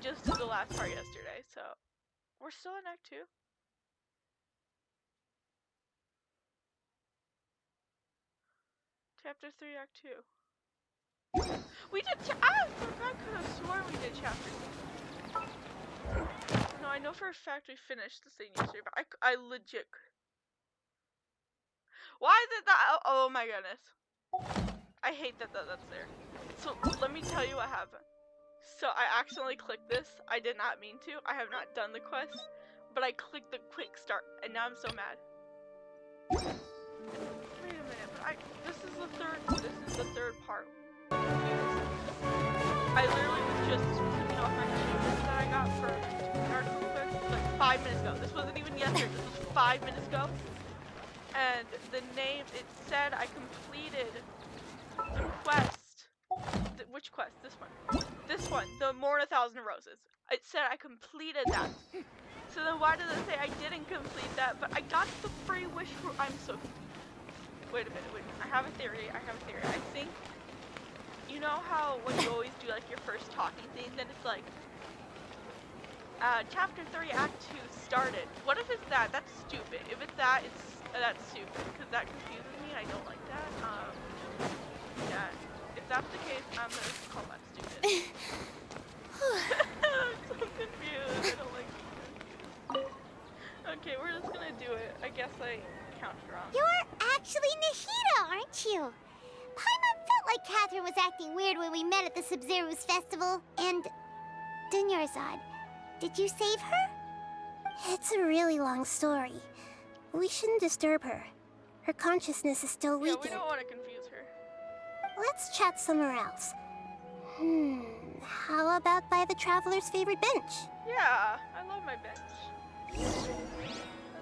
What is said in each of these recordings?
just did the last part yesterday, so we're still in Act 2. Chapter 3, Act 2. We did. I could have sworn we did Chapter 2. No, I know for a fact we finished the thing yesterday, but I legit. Why is it that? Oh my goodness. I hate that that's there. So let me tell you what happened. So I accidentally clicked this. I did not mean to. I have not done the quest, but I clicked the quick start, and now I'm so mad. Wait a minute, but this is the third part. I literally was just picking off my achievements that I got for article quest like 5 minutes ago. This wasn't even yesterday. This was 5 minutes ago. And the name, it said I completed the quest. Which quest? This one. This one. The Mourn 1,000 Roses. It said I completed that. So then why does it say I didn't complete that, but I got the free wish fruit? I'm so confused. Wait a minute. I have a theory. I think, you know how when you always do like your first talking thing, then it's like, Chapter 3, Act 2 started. What if it's that? That's stupid. If it's that, that's stupid, because that confuses me. I don't like that. Yeah. If that's the case, I'm gonna call that stupid. I'm so confused. I don't like it. Okay, we're just gonna do it. I guess I counted wrong. You're actually Nahida, aren't you? Paimon felt like Catherine was acting weird when we met at the Sub-Zero's festival. And Dunyarzad, did you save her? It's a really long story. We shouldn't disturb her. Her consciousness is still weakened. Yeah, we don't want to confuse her. Let's chat somewhere else. How about by the Traveler's favorite bench? Yeah, I love my bench. I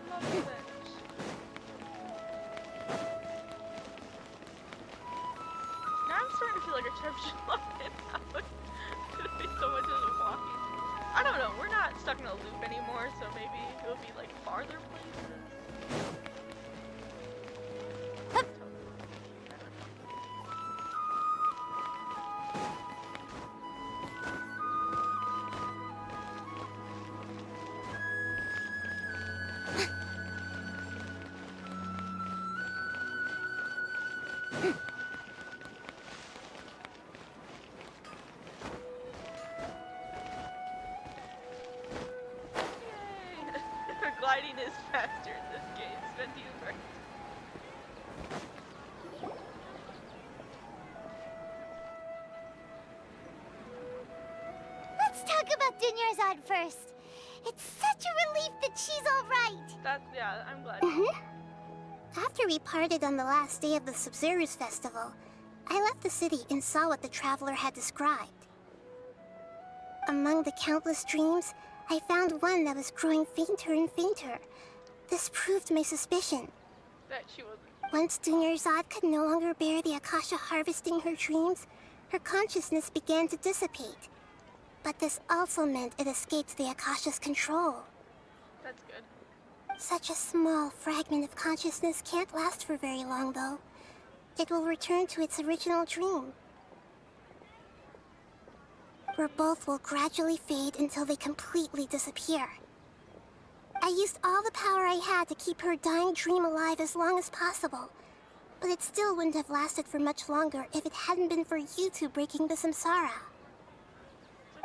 love the bench. Now I'm starting to feel like a trip should lock it out. It's gonna be so much of the walking. I don't know, we're not stuck in a loop anymore, so maybe it'll be like farther places. Gliding is faster in this game. Sventy is right. Let's talk about Dunyarzad first. It's such a relief that she's all right. Yeah, I'm glad. After we parted on the last day of the Sub-Zero's festival, I left the city and saw what the Traveler had described. Among the countless dreams, I found one that was growing fainter and fainter. This proved my suspicion. That she wasn't. Once Dunyarzad could no longer bear the Akasha harvesting her dreams, her consciousness began to dissipate. But this also meant it escaped the Akasha's control. That's good. Such a small fragment of consciousness can't last for very long, though. It will return to its original dream, where both will gradually fade until they completely disappear. I used all the power I had to keep her dying dream alive as long as possible, but it still wouldn't have lasted for much longer if it hadn't been for you two breaking the samsara.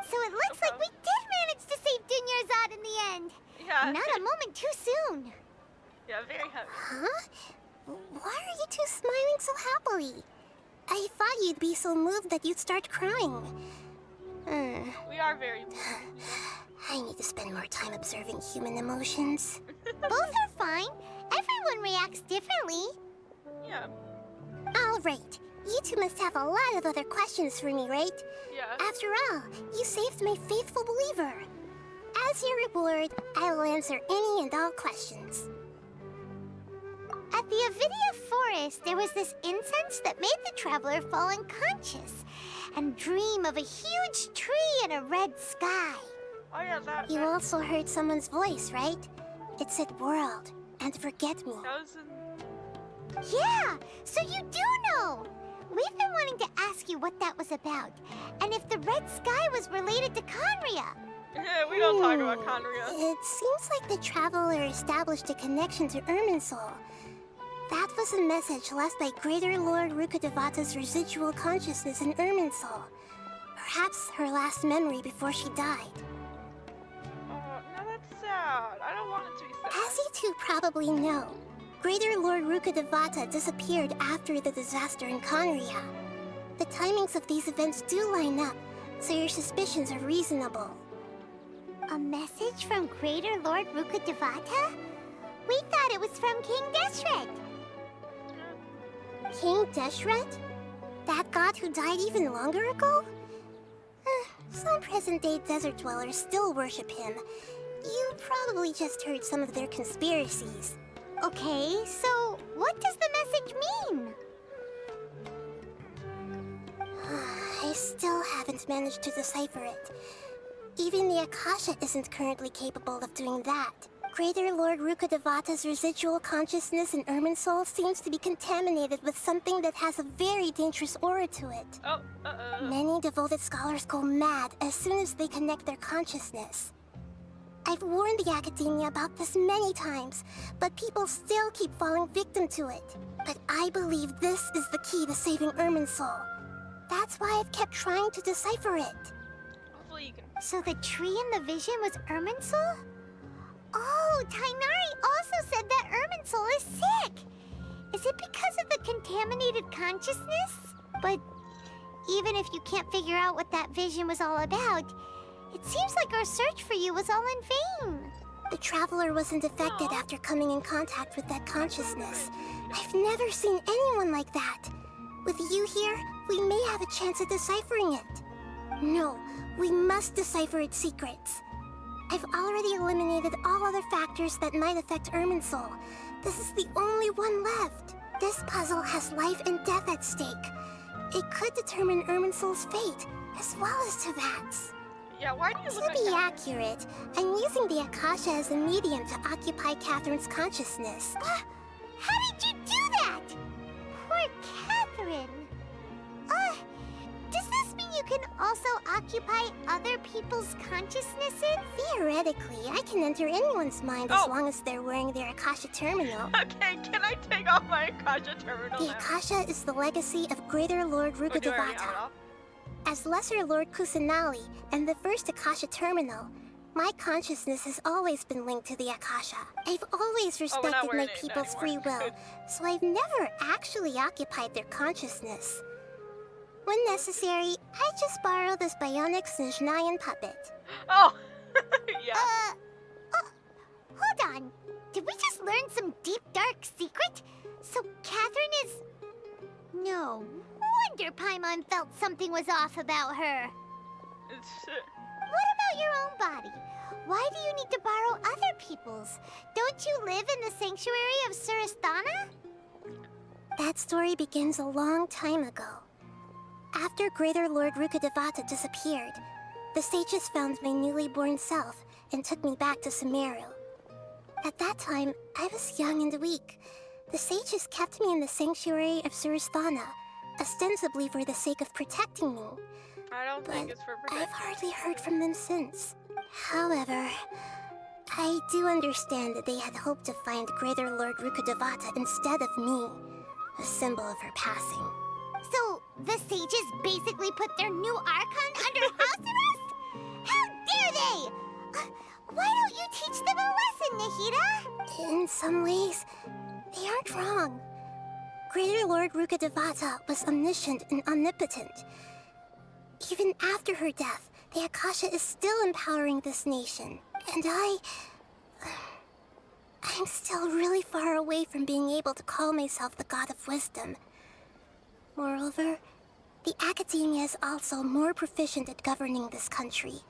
So it looks like we did manage to save Dunyarzad in the end. Yeah. Not a moment too soon. Yeah, very happy. Huh? Why are you two smiling so happily? I thought you'd be so moved that you'd start crying. We are very moved. I need to spend more time observing human emotions. Both are fine. Everyone reacts differently. Yeah. All right. You two must have a lot of other questions for me, right? Yeah. After all, you saved my faithful believer. As your reward, I will answer any and all questions. At the Avidia Forest, there was this incense that made the Traveler fall unconscious and dream of a huge tree and a red sky. Oh yeah, that. You also heard someone's voice, right? It said world and forget me. That was in... Yeah, so you do know. We've been wanting to ask you what that was about, and if the red sky was related to Conria. We don't talk about Conria. It seems like the traveler established a connection to Irminsul. That was a message left by Greater Lord Rukkhadevata's residual consciousness in Irminsul. Perhaps her last memory before she died. Oh, no, that's sad. I don't want it to be sad. As you two probably know, Greater Lord Rukkhadevata disappeared after the disaster in Conria. The timings of these events do line up, so your suspicions are reasonable. A message from Greater Lord Rukkhadevata? We thought it was from King Deshret. King Deshret? That god who died even longer ago? Some present-day desert dwellers still worship him. You probably just heard some of their conspiracies. Okay, so what does the message mean? I still haven't managed to decipher it. Even the Akasha isn't currently capable of doing that. Greater Lord Rukkhadevata's residual consciousness in Irminsul seems to be contaminated with something that has a very dangerous aura to it. Oh, Many devoted scholars go mad as soon as they connect their consciousness. I've warned the academia about this many times, but people still keep falling victim to it. But I believe this is the key to saving Irminsul. That's why I've kept trying to decipher it. Hopefully you can. So the tree in the vision was Irminsul? Oh, Tainari also said that Irminsul is sick. Is it because of the contaminated consciousness? But even if you can't figure out what that vision was all about, it seems like our search for you was all in vain. The traveler wasn't affected Aw. after coming in contact with that consciousness. I've never seen anyone like that. With you here, we may have a chance at deciphering it. No, we must decipher its secrets. I've already eliminated all other factors that might affect Irminsul. This is the only one left. This puzzle has life and death at stake. It could determine Irminsul's fate, as well as Tevat's. Yeah, why do you To look be like accurate, I'm using the Akasha as a medium to occupy Catherine's consciousness. How did you do that? Poor Catherine. Does this mean you can also occupy other people's consciousnesses? Theoretically, I can enter anyone's mind as Oh. long as they're wearing their Akasha terminal. Okay, can I take off my Akasha terminal The now? Akasha is the legacy of Greater Lord Or do I already have it Rukkhadevata. off? As Lesser Lord Kusanali and the first Akasha terminal, my consciousness has always been linked to the Akasha. I've always we're not respected wearing my it people's anymore. free will, Good. so I've never actually occupied their consciousness. When necessary, I just borrow this bionic Snezhnayan puppet. Oh, yeah. Hold on. Did we just learn some deep, dark secret? So Catherine is... No wonder Paimon felt something was off about her. What about your own body? Why do you need to borrow other people's? Don't you live in the sanctuary of Surasthana? That story begins a long time ago. After Greater Lord Rukkhadevata disappeared, the sages found my newly born self and took me back to Sumeru. At that time, I was young and weak. The sages kept me in the sanctuary of Surasthana, ostensibly for the sake of protecting me. I don't think But it's for I've protection. hardly heard from them since. However, I do understand that they had hoped to find Greater Lord Rukkhadevata instead of me, a symbol of her passing. So the sages basically put their new Archon under house arrest? How dare they! Why don't you teach them a lesson, Nahida? In some ways, they aren't wrong. Greater Lord Rukkhadevata was omniscient and omnipotent. Even after her death, the Akasha is still empowering this nation. And I'm still really far away from being able to call myself the God of Wisdom. Moreover, the academia is also more proficient at governing this country.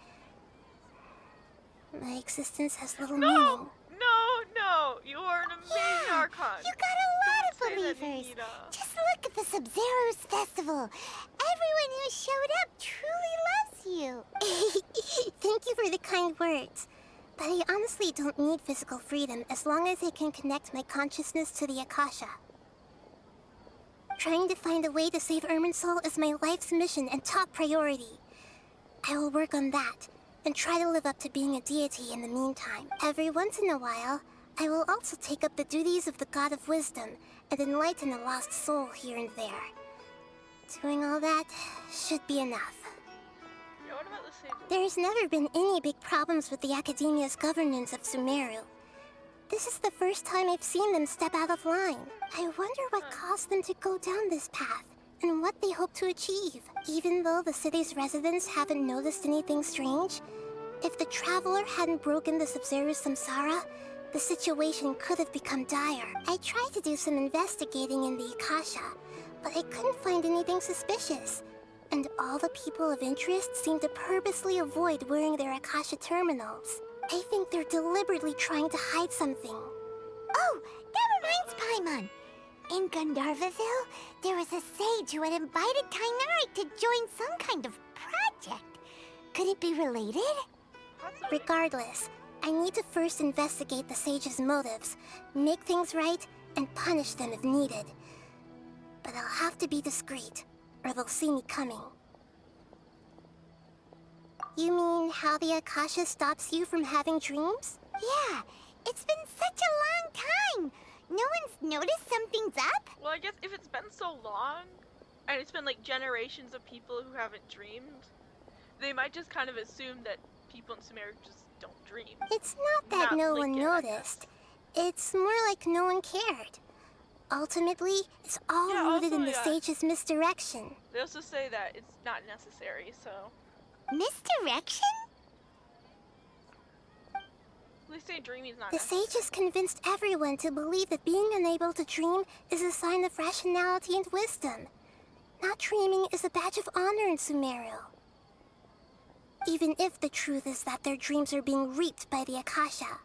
My existence has little meaning. No, no, you are an amazing Archon. You got a lot Don't of say that, believers. Nahida. Just look at the Sub-Zero's festival. Everyone who showed up truly loves you. Thank you for the kind words. But I honestly don't need physical freedom as long as I can connect my consciousness to the Akasha. Trying to find a way to save Irminsul is my life's mission and top priority. I will work on that, and and try to live up to being a deity in the meantime. Every once in a while, I will also take up the duties of the God of Wisdom and enlighten a lost soul here and there. Doing all that should be enough. Yeah, what about the same? There's never been any big problems with the Academia's governance of Sumeru. This is the first time I've seen them step out of line. I wonder what caused them to go down this path, and what they hope to achieve. Even though the city's residents haven't noticed anything strange, if the Traveler hadn't broken the Sub-Zero Samsara, the situation could have become dire. I tried to do some investigating in the Akasha, but I couldn't find anything suspicious. And all the people of interest seem to purposely avoid wearing their Akasha terminals. I think they're deliberately trying to hide something. Oh, that reminds Paimon. In Gandharvaville, there was a sage who had invited Tainari to join some kind of project. Could it be related? Regardless, I need to first investigate the sage's motives, make things right, and punish them if needed. But I'll have to be discreet, or they'll see me coming. You mean how the Akasha stops you from having dreams? Yeah, it's been such a long time. No one's noticed something's up? Well, I guess if it's been so long, and it's been like generations of people who haven't dreamed, they might just kind of assume that people in Sumeru just don't dream. It's not that Not no link one it, I noticed. It's more like no one cared. Ultimately, it's all Yeah, rooted in also, the yeah. sage's misdirection. They also say that it's not necessary, so Misdirection? they say dreaming is not The necessary. sages convinced everyone to believe that being unable to dream is a sign of rationality and wisdom. Not dreaming is a badge of honor in Sumeru. Even if the truth is that their dreams are being reaped by the Akasha.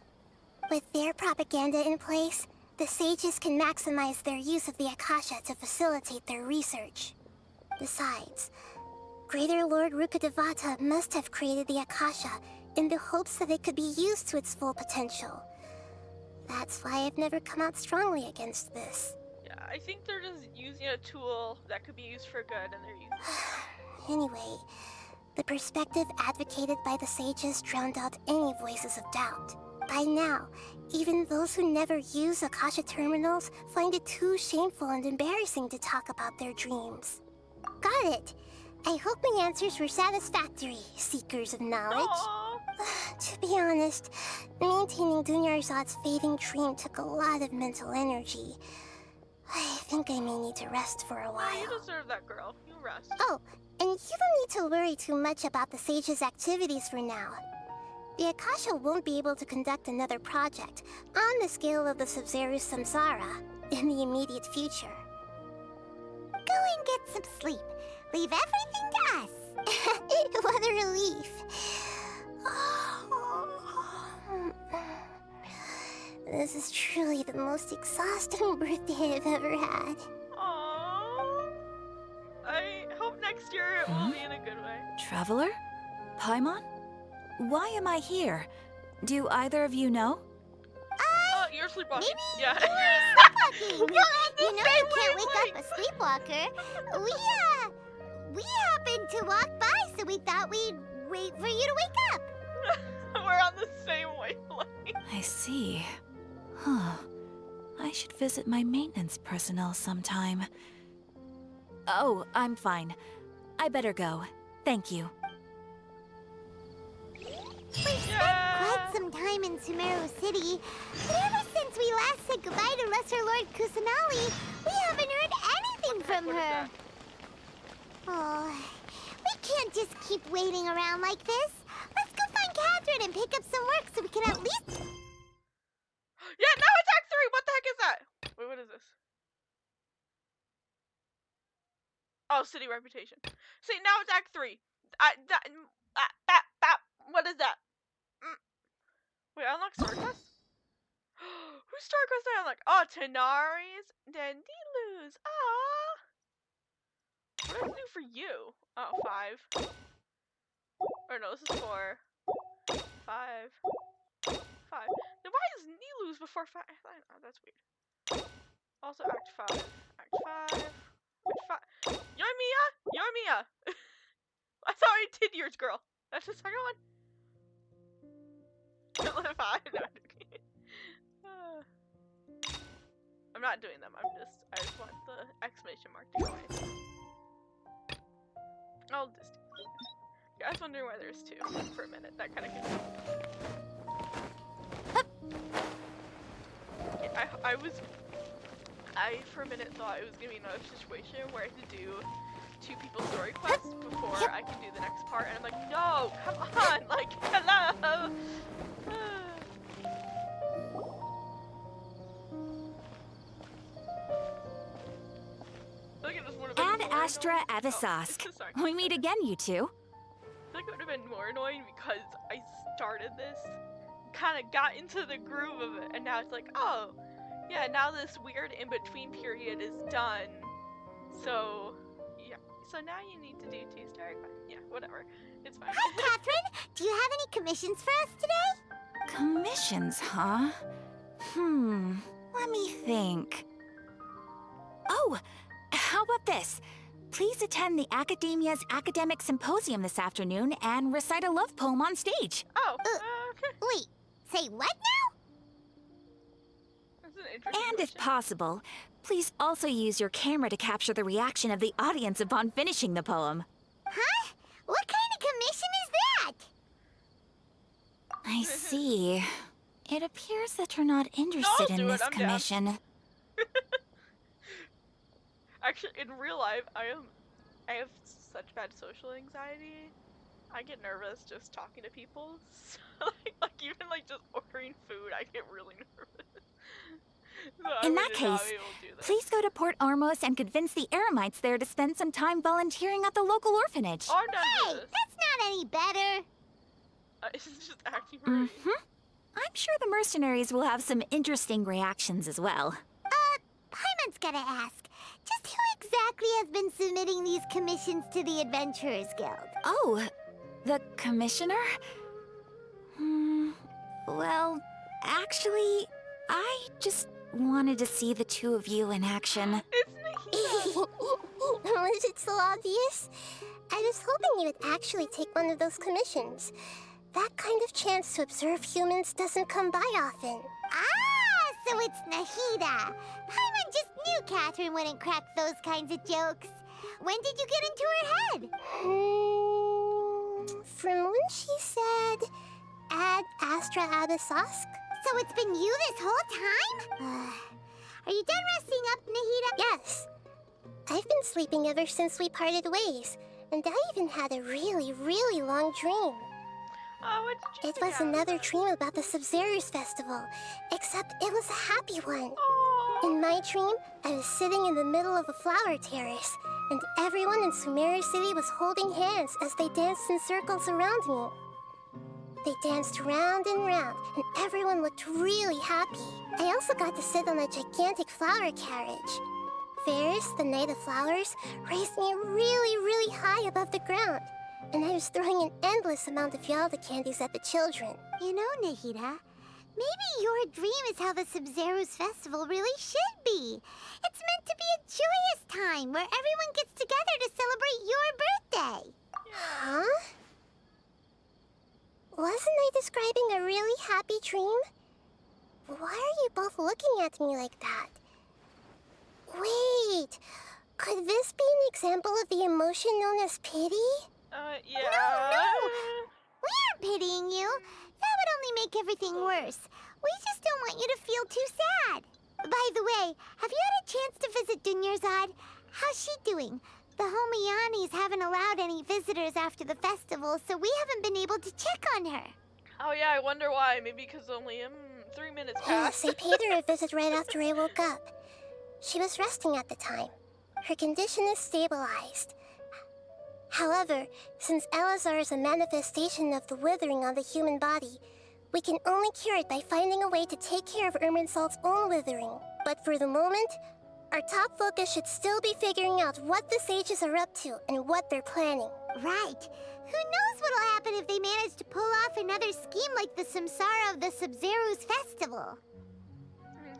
With their propaganda in place, the sages can maximize their use of the Akasha to facilitate their research. Besides, Greater Lord Rukkhadevata must have created the Akasha in the hopes that it could be used to its full potential. That's why I've never come out strongly against this. Yeah, I think they're just using a tool that could be used for good, and they're using it. Anyway, the perspective advocated by the sages drowned out any voices of doubt. By now, even those who never use Akasha terminals find it too shameful and embarrassing to talk about their dreams. Got it! I hope my answers were satisfactory, seekers of knowledge. Aww. To be honest, maintaining Dunyarzad's fading dream took a lot of mental energy. I think I may need to rest for a You while. deserve that, girl. You rest. Oh, and you don't need to worry too much about the sage's activities for now. The Akasha won't be able to conduct another project on the scale of the Sub-Zero Samsara in the immediate future. Go and get some sleep. Leave everything to us. What a relief. This is truly the most exhausting birthday I've ever had. Aww. I hope next year it will be in a good way. Traveler? Paimon? Why am I here? Do either of you know? Oh, you're sleepwalking. Maybe Yeah. sleepwalking. We're on the You know same you can't wake wavelength. up a sleepwalker. We happened to walk by, so we thought we'd wait for you to wake up. We're on the same wavelength. I see. Huh. I should visit my maintenance personnel sometime. Oh, I'm fine. I better go. Thank you. We've spent quite some time in Sumeru City, but ever since we last said goodbye to Lesser Lord Kusanali, we haven't heard anything from What is her. that? Oh, we can't just keep waiting around like this. Let's go find Catherine and pick up some work so we can at least... Yeah, now it's Act 3! What the heck is that? Wait, what is this? Oh, city reputation. See, now it's Act 3. What is that? Wait, I unlock Star Quest? Who's Star Quest I unlock? Oh, Tenari's Dandilus. Ah. What does it do for you? Oh, 5. Or no, this is 4. 5. 5. Then why is Nilu's before 5? Oh, that's weird. Also, Act 5. Act 5. Act 5. You're Mia! You're Mia! I thought I did yours, girl. That's the second one. Live high. No, I'm not doing them. I just want the exclamation mark to go away. I'll just. You guys wondering why there's two for a minute? That kind of confused me. I for a minute thought it was gonna be another situation where I had to do 2 people's story quests before I can do the next part, and I'm like, no, come on, like, hello. Ad Astra Avisask. We meet again, you two. I feel like it would have been more annoying because I started this, kind of got into the groove of it, and now it's like, oh, yeah, now this weird in-between period is done. So, yeah. So now you need to do 2 story quests. Yeah, whatever. It's fine. Hi, Catherine. Do you have any commissions for us today? Commissions, huh? Let me think. Oh, how about this? Please attend the Academia's Academic Symposium this afternoon and recite a love poem on stage. Oh, okay. Wait, say what now? That's an interesting Oh, And if question. possible, please also use your camera to capture the reaction of the audience upon finishing the poem. Huh? What kind of commission is that? I see. It appears that you're not interested I'll in do it, this I'm down. commission. Actually, in real life, I have such bad social anxiety. I get nervous just talking to people. So, like even like just ordering food, I get really nervous. So I In would that not case, be able to do this. please go to Port Ormos and convince the Eremites there to spend some time volunteering at the local orphanage. Oh, I'm done Hey, with this. that's not any better. It's just acting rude. I'm sure the mercenaries will have some interesting reactions as well. Paimon's gotta ask, just who exactly has been submitting these commissions to the Adventurers Guild? Oh, the commissioner? Well, actually, I just wanted to see the two of you in action. It's Nahida. Was it so obvious? I was hoping you would actually take one of those commissions. That kind of chance to observe humans doesn't come by often. Ah, so it's Nahida. Paimon just knew Catherine wouldn't crack those kinds of jokes. When did you get into her head? From when she said, Ad Astra Abysask? So it's been you this whole time? Are you done resting up, Nahida? Yes. I've been sleeping ever since we parted ways, and I even had a really, really long dream. Oh, what did you It think was of? another dream about the Sub-Zerus festival, except it was a happy one. Aw. In my dream, I was sitting in the middle of a flower terrace, and everyone in Sumeru City was holding hands as they danced in circles around me. They danced round and round, and everyone looked really happy. I also got to sit on a gigantic flower carriage. Ferris, the Knight of Flowers, raised me really, really high above the ground, and I was throwing an endless amount of Yalda candies at the children. You know, Nahida, maybe your dream is how the Sub-Zerus festival really should be. It's meant to be a joyous time where everyone gets together to celebrate your birthday. Huh? Wasn't I describing a really happy dream? Why are you both looking at me like that? Wait, could this be an example of the emotion known as pity? Yeah. No! We aren't pitying you. That would only make everything worse. We just don't want you to feel too sad. By the way, have you had a chance to visit Dunyarzad? How's she doing? The Homiyanis haven't allowed any visitors after the festival, so we haven't been able to check on her. Oh yeah, I wonder why. Maybe because only 3 minutes Yes, passed. I paid her a visit right after I woke up. She was resting at the time. Her condition is stabilized. However, since Elazar is a manifestation of the withering on the human body, we can only cure it by finding a way to take care of Irminsul's own withering. But for the moment, our top focus should still be figuring out what the sages are up to and what they're planning. Right. Who knows what'll happen if they manage to pull off another scheme like the Samsara of the Sub-Zerus festival.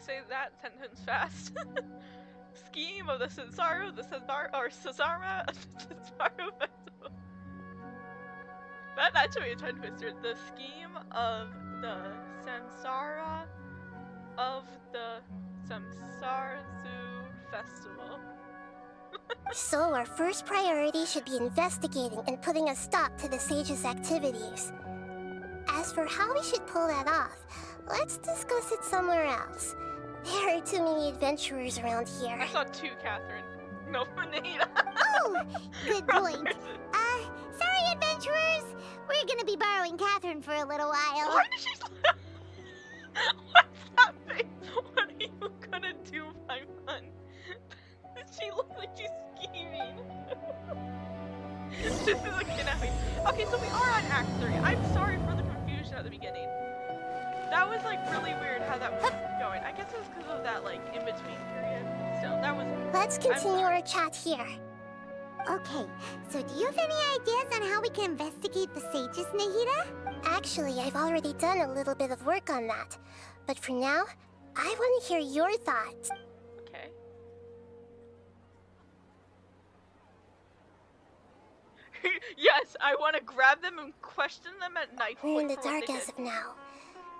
Say that sentence fast. Scheme of the Cesaro, the Cesar or Cesara of the Cesaro festival. That actually a tongue twister. The scheme of the Samsara of the Samsarzu Festival. So our first priority should be investigating and putting a stop to the sage's activities. As for how we should pull that off, let's discuss it somewhere else. There are too many adventurers around here. I saw two, Catherine. No, Nita. Oh, good point. Sorry, adventurers. We're gonna be borrowing Catherine for a little while. Why did she? What's that face? What are you gonna do, my son? She looks like she's scheming. She's looking at me. Okay, so we are on Act 3. I'm sorry for the confusion at the beginning. That was like really weird how that was going. I guess it was because of that like in between period. Still, that was. Let's continue our chat here. Okay, so do you have any ideas on how we can investigate the sages, Nahida? Actually, I've already done a little bit of work on that. But for now, I want to hear your thoughts. Okay. Yes, I want to grab them and question them at night. We're in the dark as of now.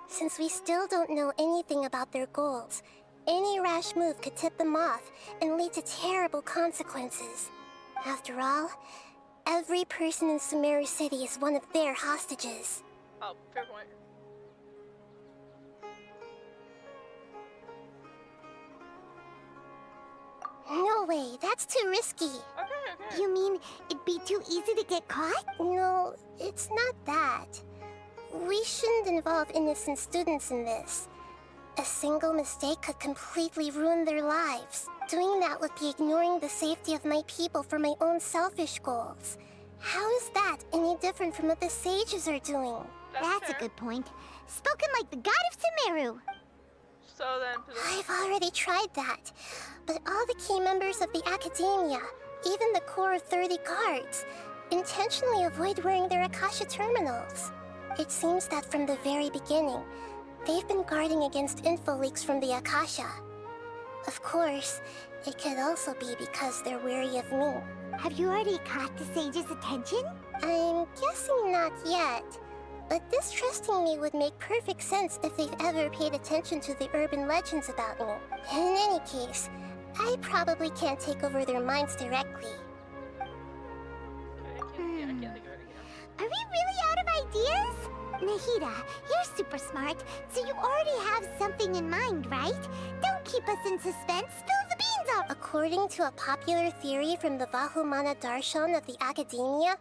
Since we still don't know anything about their goals, any rash move could tip them off and lead to terrible consequences. After all, every person in Sumeru City is one of their hostages. Oh, fair point. No way, that's too risky. Okay. You mean it'd be too easy to get caught? No, it's not that. We shouldn't involve innocent students in this. A single mistake could completely ruin their lives. Doing that would be ignoring the safety of my people for my own selfish goals. How is that any different from what the sages are doing? That's fair. a good point. Spoken like the god of Sumeru. So then, I've already tried that, but all the key members of the academia, even the core of 30 guards, intentionally avoid wearing their Akasha terminals. It seems that from the very beginning, they've been guarding against info leaks from the Akasha. Of course, it could also be because they're wary of me. Have you already caught the sage's attention? I'm guessing not yet, but distrusting me would make perfect sense if they've ever paid attention to the urban legends about me. In any case, I probably can't take over their minds directly. I can't think of it again. Are we really out of ideas? Nahida, you're super smart, so you already have something in mind, right? Don't keep us in suspense. Spill the beans out. According to a popular theory from the Vahumana Darshan of the academia,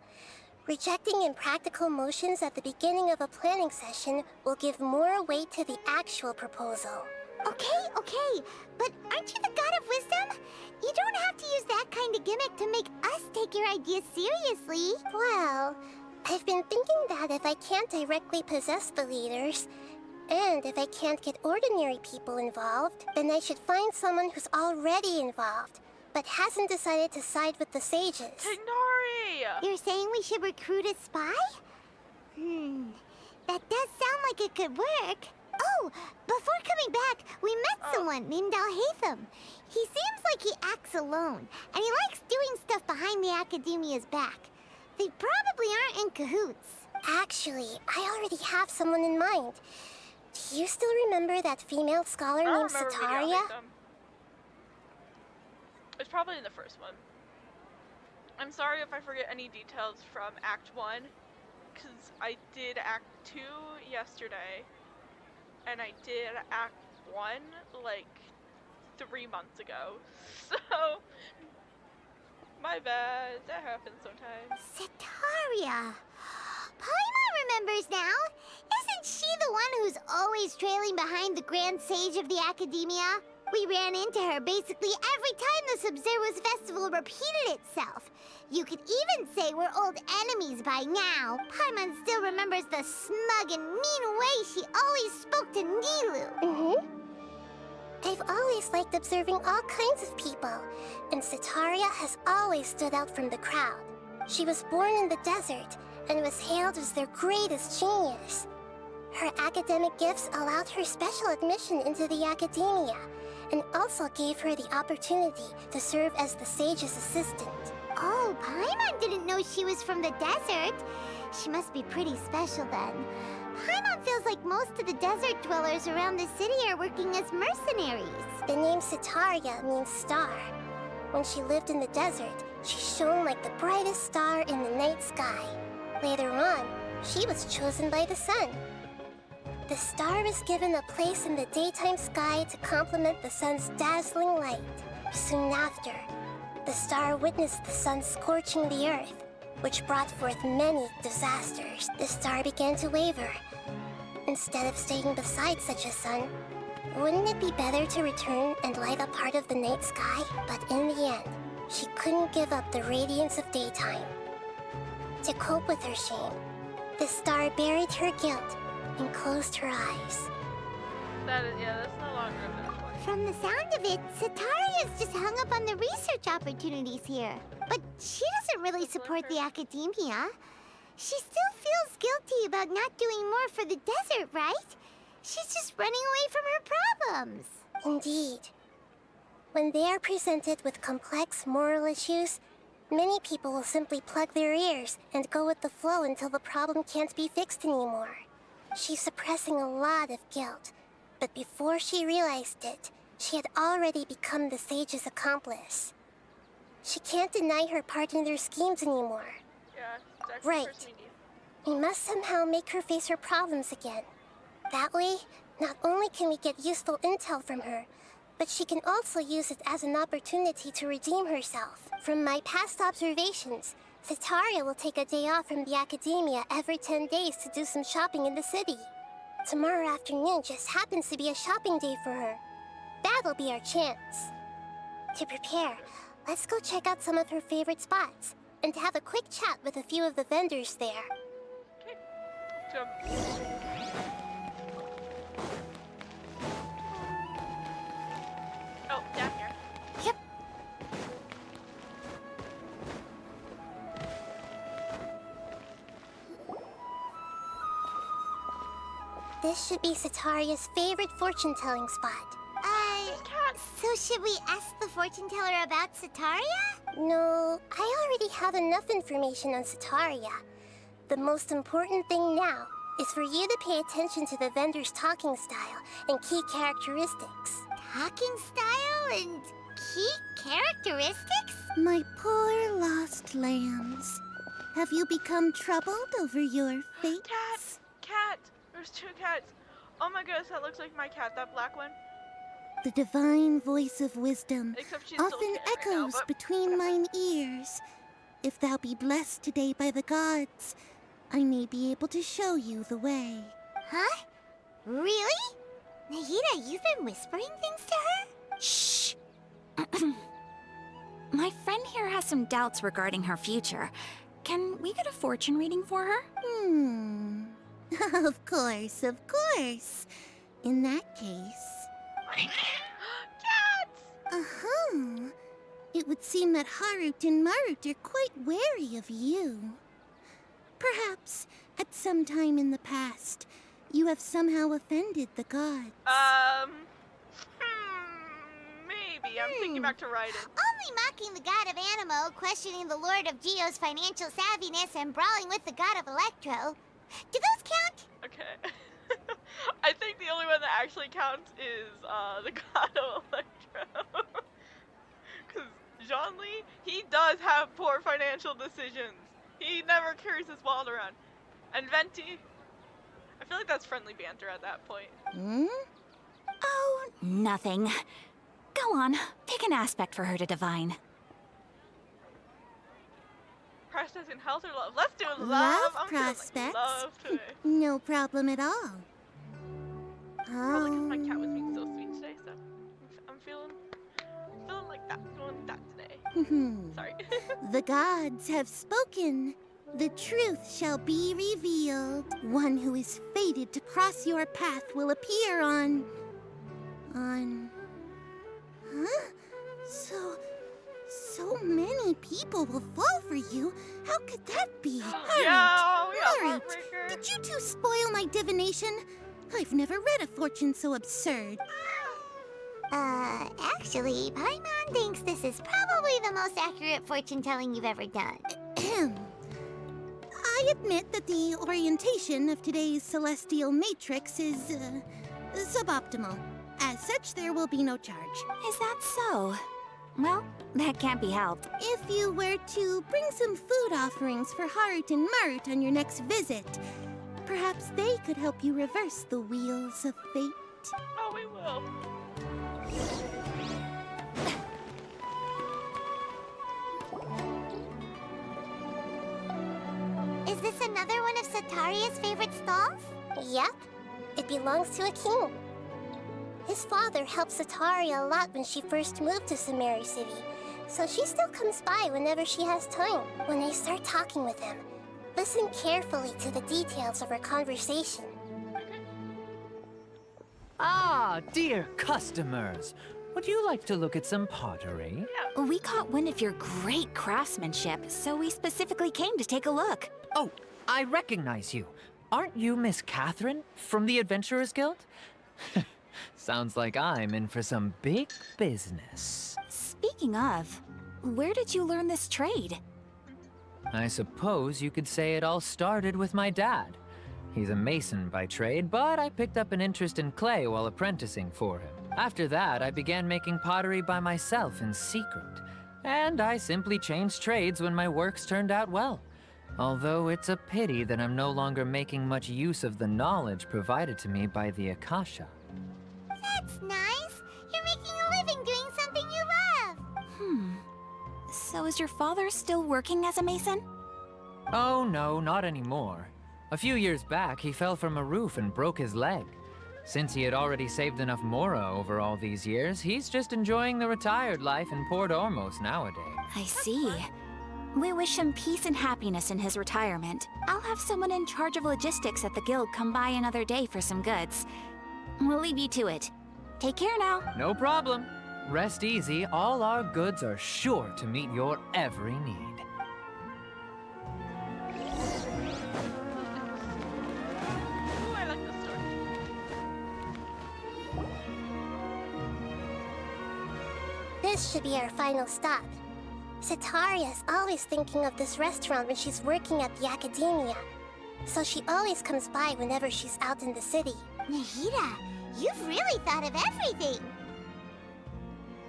rejecting impractical motions at the beginning of a planning session will give more weight to the actual proposal. Okay, but aren't you the god of wisdom? You don't have to use that kind of gimmick to make us take your ideas seriously. Well, I've been thinking that if I can't directly possess the leaders, and if I can't get ordinary people involved, then I should find someone who's already involved, but hasn't decided to side with the sages. Tignari! You're saying we should recruit a spy? That does sound like it could work. Oh, before coming back, we met someone named Alhaitham. He seems like he acts alone, and he likes doing stuff behind the academia's back. They probably aren't in cahoots. Actually, I already have someone in mind. Do you still remember that female scholar I named remember we Sataria? got them. It's probably in the first one. I'm sorry if I forget any details from Act 1, because I did Act 2 yesterday, and I did Act 1 like 3 months ago, so my bad, that happens sometimes. Sataria. Paimon remembers now. Isn't she the one who's always trailing behind the Grand Sage of the Academia? We ran into her basically every time the Sub-Zero's festival repeated itself. You could even say we're old enemies by now. Paimon still remembers the smug and mean way she always spoke to Nilu. I've always liked observing all kinds of people, and Sataria has always stood out from the crowd. She was born in the desert and was hailed as their greatest genius. Her academic gifts allowed her special admission into the academia, and also gave her the opportunity to serve as the sage's assistant. Oh, Paimon didn't know she was from the desert. She must be pretty special then. Paimon feels like most of the desert dwellers around the city are working as mercenaries. The name Sitaria means star. When she lived in the desert, she shone like the brightest star in the night sky. Later on, she was chosen by the sun. The star was given a place in the daytime sky to complement the sun's dazzling light. Soon after, the star witnessed the sun scorching the earth, which brought forth many disasters. The star began to waver. Instead of staying beside such a sun, wouldn't it be better to return and light up part of the night sky? But in the end, she couldn't give up the radiance of daytime. To cope with her shame, the star buried her guilt and closed her eyes. That's no longer a finish line. From the sound of it, Sitaria's just hung up on the research opportunities here. But she doesn't really support the academia. She still feels guilty about not doing more for the desert, right? She's just running away from her problems. Indeed. When they are presented with complex moral issues, many people will simply plug their ears and go with the flow until the problem can't be fixed anymore. She's suppressing a lot of guilt, but before she realized it, she had already become the sage's accomplice. She can't deny her part in their schemes anymore. Yeah, exactly. Right. The person we need. We must somehow make her face her problems again. That way, not only can we get useful intel from her, but she can also use it as an opportunity to redeem herself. From my past observations, Sitaria will take a day off from the academia every 10 days to do some shopping in the city. Tomorrow afternoon just happens to be a shopping day for her. That'll be our chance. To prepare, let's go check out some of her favorite spots and have a quick chat with a few of the vendors there. Okay. So, oh, down here. Yep. This should be Sitaria's favorite fortune-telling spot. So should we ask the fortune teller about Sitaria? No, I already have enough information on Sitaria. The most important thing now is for you to pay attention to the vendor's talking style and key characteristics. Talking style and key characteristics? My poor lost lambs. Have you become troubled over your fate? Cat! There's two cats. Oh my goodness, that looks like my cat, that black one. The divine voice of wisdom Except she's still often a cat right now, echoes but between mine ears. If thou be blessed today by the gods, I may be able to show you the way. Huh? Really? Nahida, you've been whispering things to her? Shh! My friend here has some doubts regarding her future. Can we get a fortune reading for her? Of course, of course. In that case... Cats! Uh-huh. It would seem that Harut and Marut are quite wary of you. Perhaps, at some time in the past, you have somehow offended the gods. Maybe. I'm thinking back to Raiden. Only mocking the god of Animo, questioning the lord of Geo's financial savviness, and brawling with the god of Electro. Do those count? Okay. I think the only one that actually counts is the god of Electro. Because Zhongli, he does have poor financial decisions. He never carries his wallet around. And Venti, I feel like that's friendly banter at that point. Oh, nothing. Go on, pick an aspect for her to divine. Prospects in health or love? Let's do love. Love I'm feeling prospects? like love today. No problem at all. Probably because my cat was being so sweet today, so I'm feeling like that. Feeling that today. Sorry. The gods have spoken. The truth shall be revealed. One who is fated to cross your path will appear on... Huh? So many people will fall for you. How could that be? Yeah, we are Harut, heartbreaker. did you two spoil my divination? I've never read a fortune so absurd. Actually, Paimon thinks this is probably the most accurate fortune telling you've ever done. I admit that the orientation of today's celestial matrix is suboptimal. As such, there will be no charge. Is that so? Well, that can't be helped. If you were to bring some food offerings for Harut and Marut on your next visit, perhaps they could help you reverse the wheels of fate. Oh, we will. Is this another one of Sataria's favorite stalls? Yep. It belongs to a king. His father helped Sataria a lot when she first moved to Samari City, so she still comes by whenever she has time. When I start talking with him, listen carefully to the details of our conversation. Ah, dear customers. Would you like to look at some pottery? We caught wind of your great craftsmanship, so we specifically came to take a look. Oh, I recognize you. Aren't you Miss Catherine from the Adventurers Guild? Sounds like I'm in for some big business. Speaking of, where did you learn this trade? I suppose you could say it all started with my dad. He's a mason by trade, but I picked up an interest in clay while apprenticing for him. After that, I began making pottery by myself in secret. And I simply changed trades when my works turned out well. Although it's a pity that I'm no longer making much use of the knowledge provided to me by the Akasha. That's nice. You're making a living doing something you love. So is your father still working as a mason? Oh no, not anymore. A few years back, he fell from a roof and broke his leg. Since he had already saved enough Mora over all these years, he's just enjoying the retired life in Port Ormos nowadays. I see. We wish him peace and happiness in his retirement. I'll have someone in charge of logistics at the guild come by another day for some goods. We'll leave you to it. Take care now. No problem. Rest easy, all our goods are sure to meet your every need. Ooh, I like this story. This should be our final stop. Sataria's always thinking of this restaurant when she's working at the academia, so she always comes by whenever she's out in the city. Nahida, you've really thought of everything.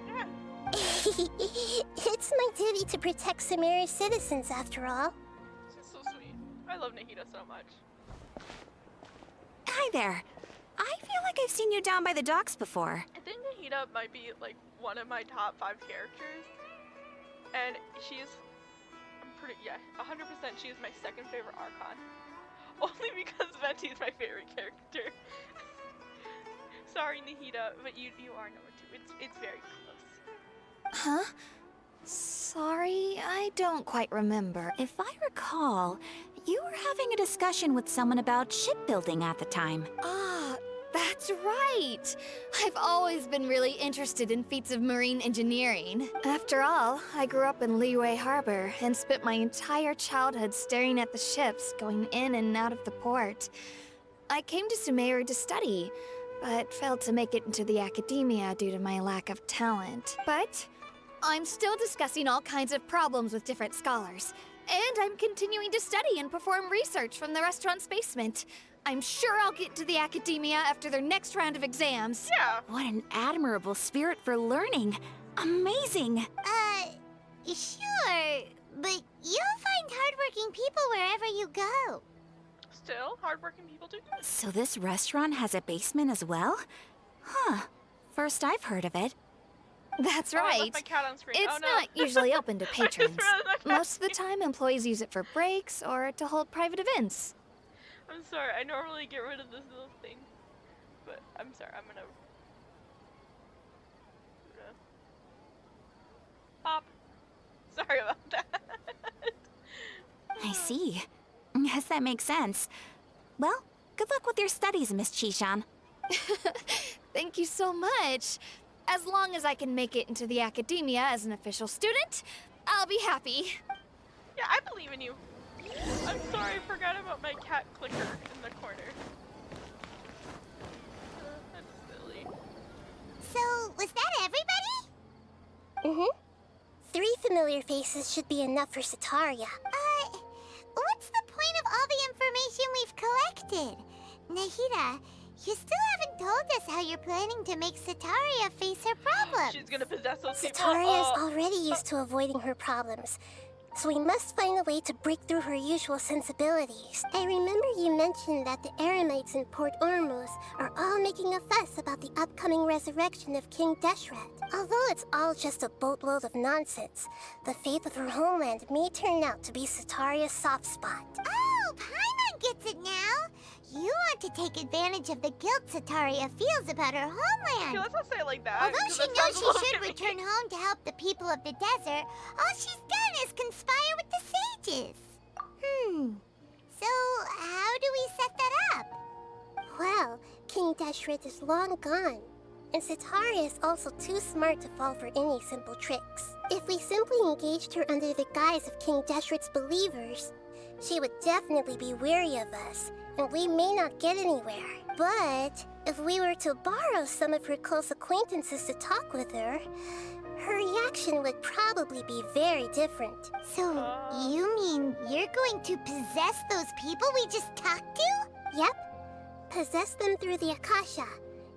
Yeah. It's my duty to protect Samari's citizens, after all. She's so sweet. I love Nahida so much. Hi there. I feel like I've seen you down by the docks before. I think Nahida might be like one of my top 5 characters. And she's, I'm pretty, yeah, 100% she is my second favorite Archon. Only because Venti's my favorite character. Sorry, Nahida, but you are number 2. It's very close. Huh? Sorry, I don't quite remember. If I recall, you were having a discussion with someone about shipbuilding at the time. Ah, that's right! I've always been really interested in feats of marine engineering. After all, I grew up in Liyue Harbor and spent my entire childhood staring at the ships going in and out of the port. I came to Sumeru to study, but failed to make it into the academia due to my lack of talent. But I'm still discussing all kinds of problems with different scholars, and I'm continuing to study and perform research from the restaurant's basement. I'm sure I'll get to the academia after their next round of exams. Yeah. What an admirable spirit for learning. Amazing. Sure, but you'll find hardworking people wherever you go. Still, hardworking people do. So this restaurant has a basement as well? Huh. First I've heard of it. That's Oh, I right. left my cat on screen. It's oh, no. not usually open to I just patrons. realized my cat- Most of the time, employees use it for breaks or to hold private events. I'm sorry, I normally get rid of this little thing. But I'm sorry, I'm gonna pop. Sorry about that. I see. Yes, that makes sense. Well, good luck with your studies, Miss Chishan. Thank you so much. As long as I can make it into the academia as an official student, I'll be happy. Yeah, I believe in you. I'm sorry, I forgot about my cat clicker in the corner. That's silly. So, was that everybody? Mm-hmm. 3 familiar faces should be enough for Sataria. What's the point of interested. Nahida, you still haven't told us how you're planning to make Sataria face her problems. She's gonna possess those people. Sataria is already used to avoiding her problems, so we must find a way to break through her usual sensibilities. I remember you mentioned that the Eremites in Port Ormuz are all making a fuss about the upcoming resurrection of King Deshret. Although it's all just a boatload of nonsense, the fate of her homeland may turn out to be Sataria's soft spot. Oh, Paimon gets it now. You want to take advantage of the guilt Sataria feels about her homeland. Okay, let's not say it like that. Although 'cause she that knows sounds a she little should demeaning. return home to help the people of the desert, all she's done is conspire with the sages. So, how do we set that up? Well, King Deshret is long gone, and Sataria is also too smart to fall for any simple tricks. If we simply engaged her under the guise of King Deshret's believers, she would definitely be wary of us, and we may not get anywhere. But if we were to borrow some of her close acquaintances to talk with her, her reaction would probably be very different. So, you mean you're going to possess those people we just talked to? Yep. Possess them through the Akasha.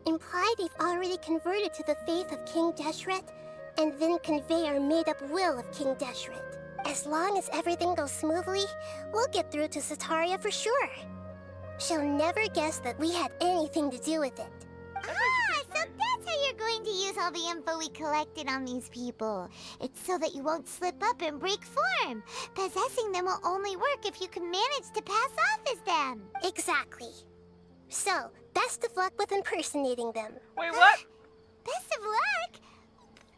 Imply they've already converted to the faith of King Deshret, and then convey our made-up will of King Deshret. As long as everything goes smoothly, we'll get through to Sataria for sure. She'll never guess that we had anything to do with it. So that's how you're going to use all the info we collected on these people. It's so that you won't slip up and break form. Possessing them will only work if you can manage to pass off as them. Exactly. So, best of luck with impersonating them. Wait, what? Best of luck?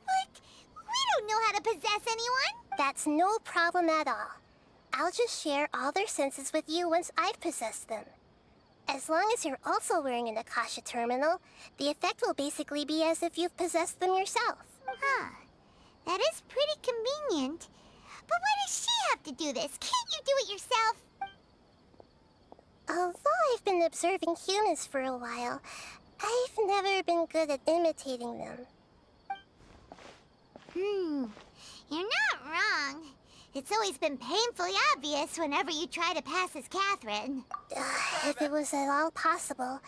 But we don't know how to possess anyone. That's no problem at all. I'll just share all their senses with you once I've possessed them. As long as you're also wearing an Akasha terminal, the effect will basically be as if you've possessed them yourself. Huh. That is pretty convenient. But why does she have to do this? Can't you do it yourself? Although I've been observing humans for a while, I've never been good at imitating them. You're not wrong. It's always been painfully obvious whenever you try to pass as Catherine. If it was at all possible,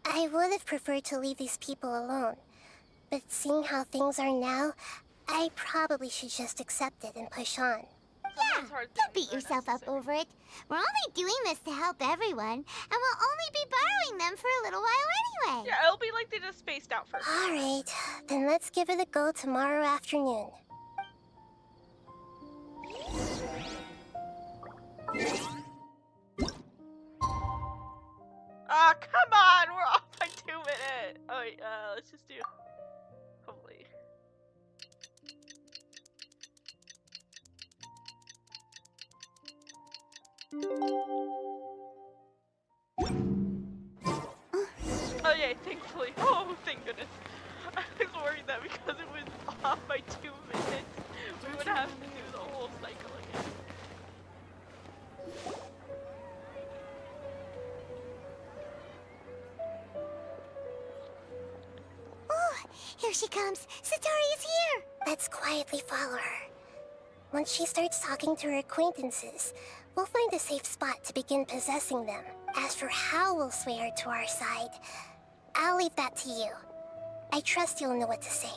I would have preferred to leave these people alone. But seeing how things are now, I probably should just accept it and push on. Yeah, Sometimes hard don't things beat are yourself up necessary. over it. We're only doing this to help everyone, and we'll only be borrowing them for a little while anyway. Yeah, it'll be like they just spaced out first. Alright, then let's give it a go tomorrow afternoon. Ah, come on! We're off by 2 minutes! Oh, wait, let's just do... Hopefully. Oh, yeah, thankfully. Oh, thank goodness. I was worried that because it was off by 2 minutes, we would have to do the whole cycle again. Oh, here she comes. Sataria's here. Let's quietly follow her. Once she starts talking to her acquaintances, we'll find a safe spot to begin possessing them. As for how we'll sway her to our side, I'll leave that to you. I trust you'll know what to say.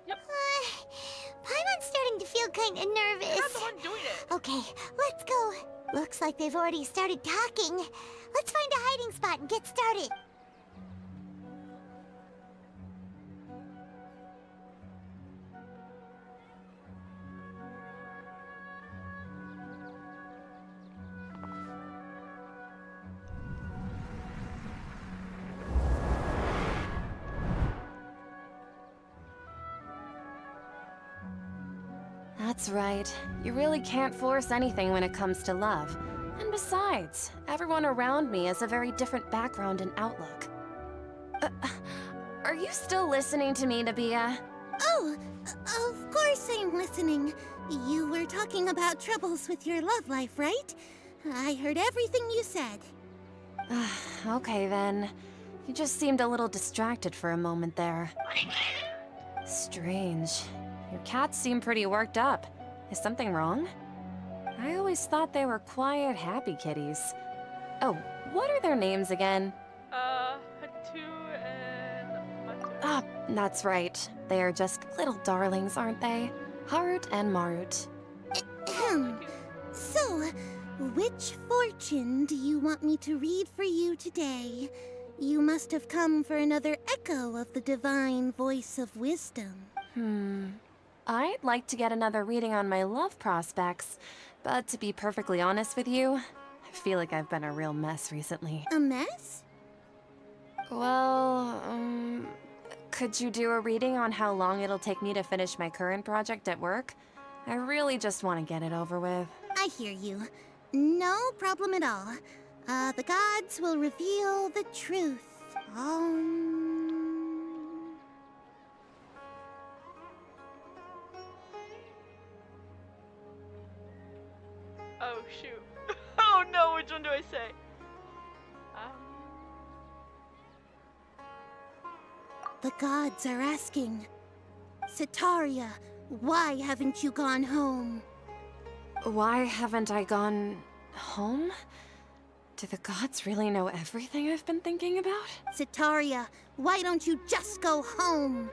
Paimon's starting to feel kind of nervous. You're not the one doing it. Okay, let's go. Looks like they've already started talking. Let's find a hiding spot and get started. That's right. You really can't force anything when it comes to love. And besides, everyone around me has a very different background and outlook. Are you still listening to me, Nabia? Oh, of course I'm listening. You were talking about troubles with your love life, right? I heard everything you said. Okay then. You just seemed a little distracted for a moment there. Strange. Your cats seem pretty worked up. Is something wrong? I always thought they were quiet, happy kitties. Oh, what are their names again? Hatu and Matu. Ah, that's right. They are just little darlings, aren't they? Harut and Marut. Ahem. So, which fortune do you want me to read for you today? You must have come for another echo of the divine voice of wisdom. I'd like to get another reading on my love prospects, but to be perfectly honest with you, I feel like I've been a real mess recently. A mess? Well, could you do a reading on how long it'll take me to finish my current project at work? I really just want to get it over with. I hear you. No problem at all. The gods will reveal the truth. Oh shoot. Oh no, which one do I say? The gods are asking, Sitaria, why haven't you gone home? Why haven't I gone home? Do the gods really know everything I've been thinking about? Sitaria, why don't you just go home?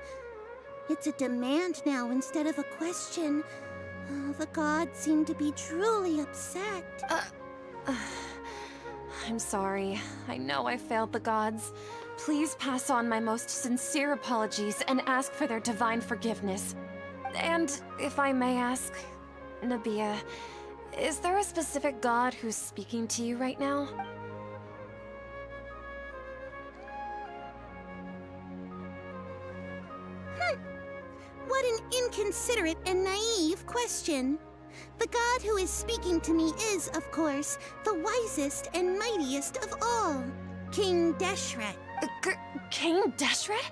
It's a demand now instead of a question. Oh, the gods seem to be truly upset. I'm sorry. I know I failed the gods. Please pass on my most sincere apologies and ask for their divine forgiveness. And if I may ask, Nabia, is there a specific god who's speaking to you right now? What an inconsiderate and naive question. The god who is speaking to me is, of course, the wisest and mightiest of all, King Deshret. King Deshret?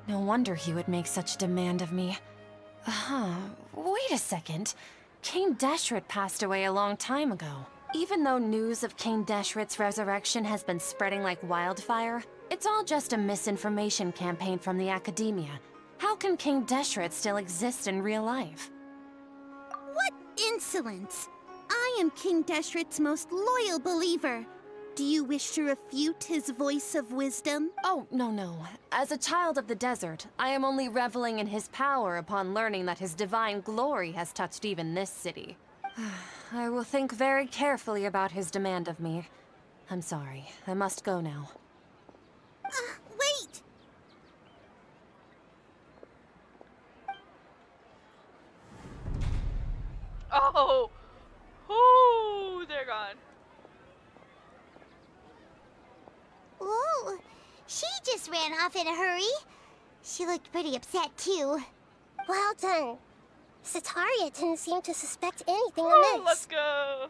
No wonder he would make such demand of me. Wait a second. King Deshret passed away a long time ago. Even though news of King Deshret's resurrection has been spreading like wildfire, it's all just a misinformation campaign from the academia. How can King Deshret still exist in real life? What insolence! I am King Deshret's most loyal believer. Do you wish to refute his voice of wisdom? Oh, no. As a child of the desert, I am only reveling in his power upon learning that his divine glory has touched even this city. I will think very carefully about his demand of me. I'm sorry. I must go now. Wait! Oh! Ooh, they're gone. Ooh, she just ran off in a hurry. She looked pretty upset, too. Well done. Sitaria didn't seem to suspect anything Woo, amiss. let's go.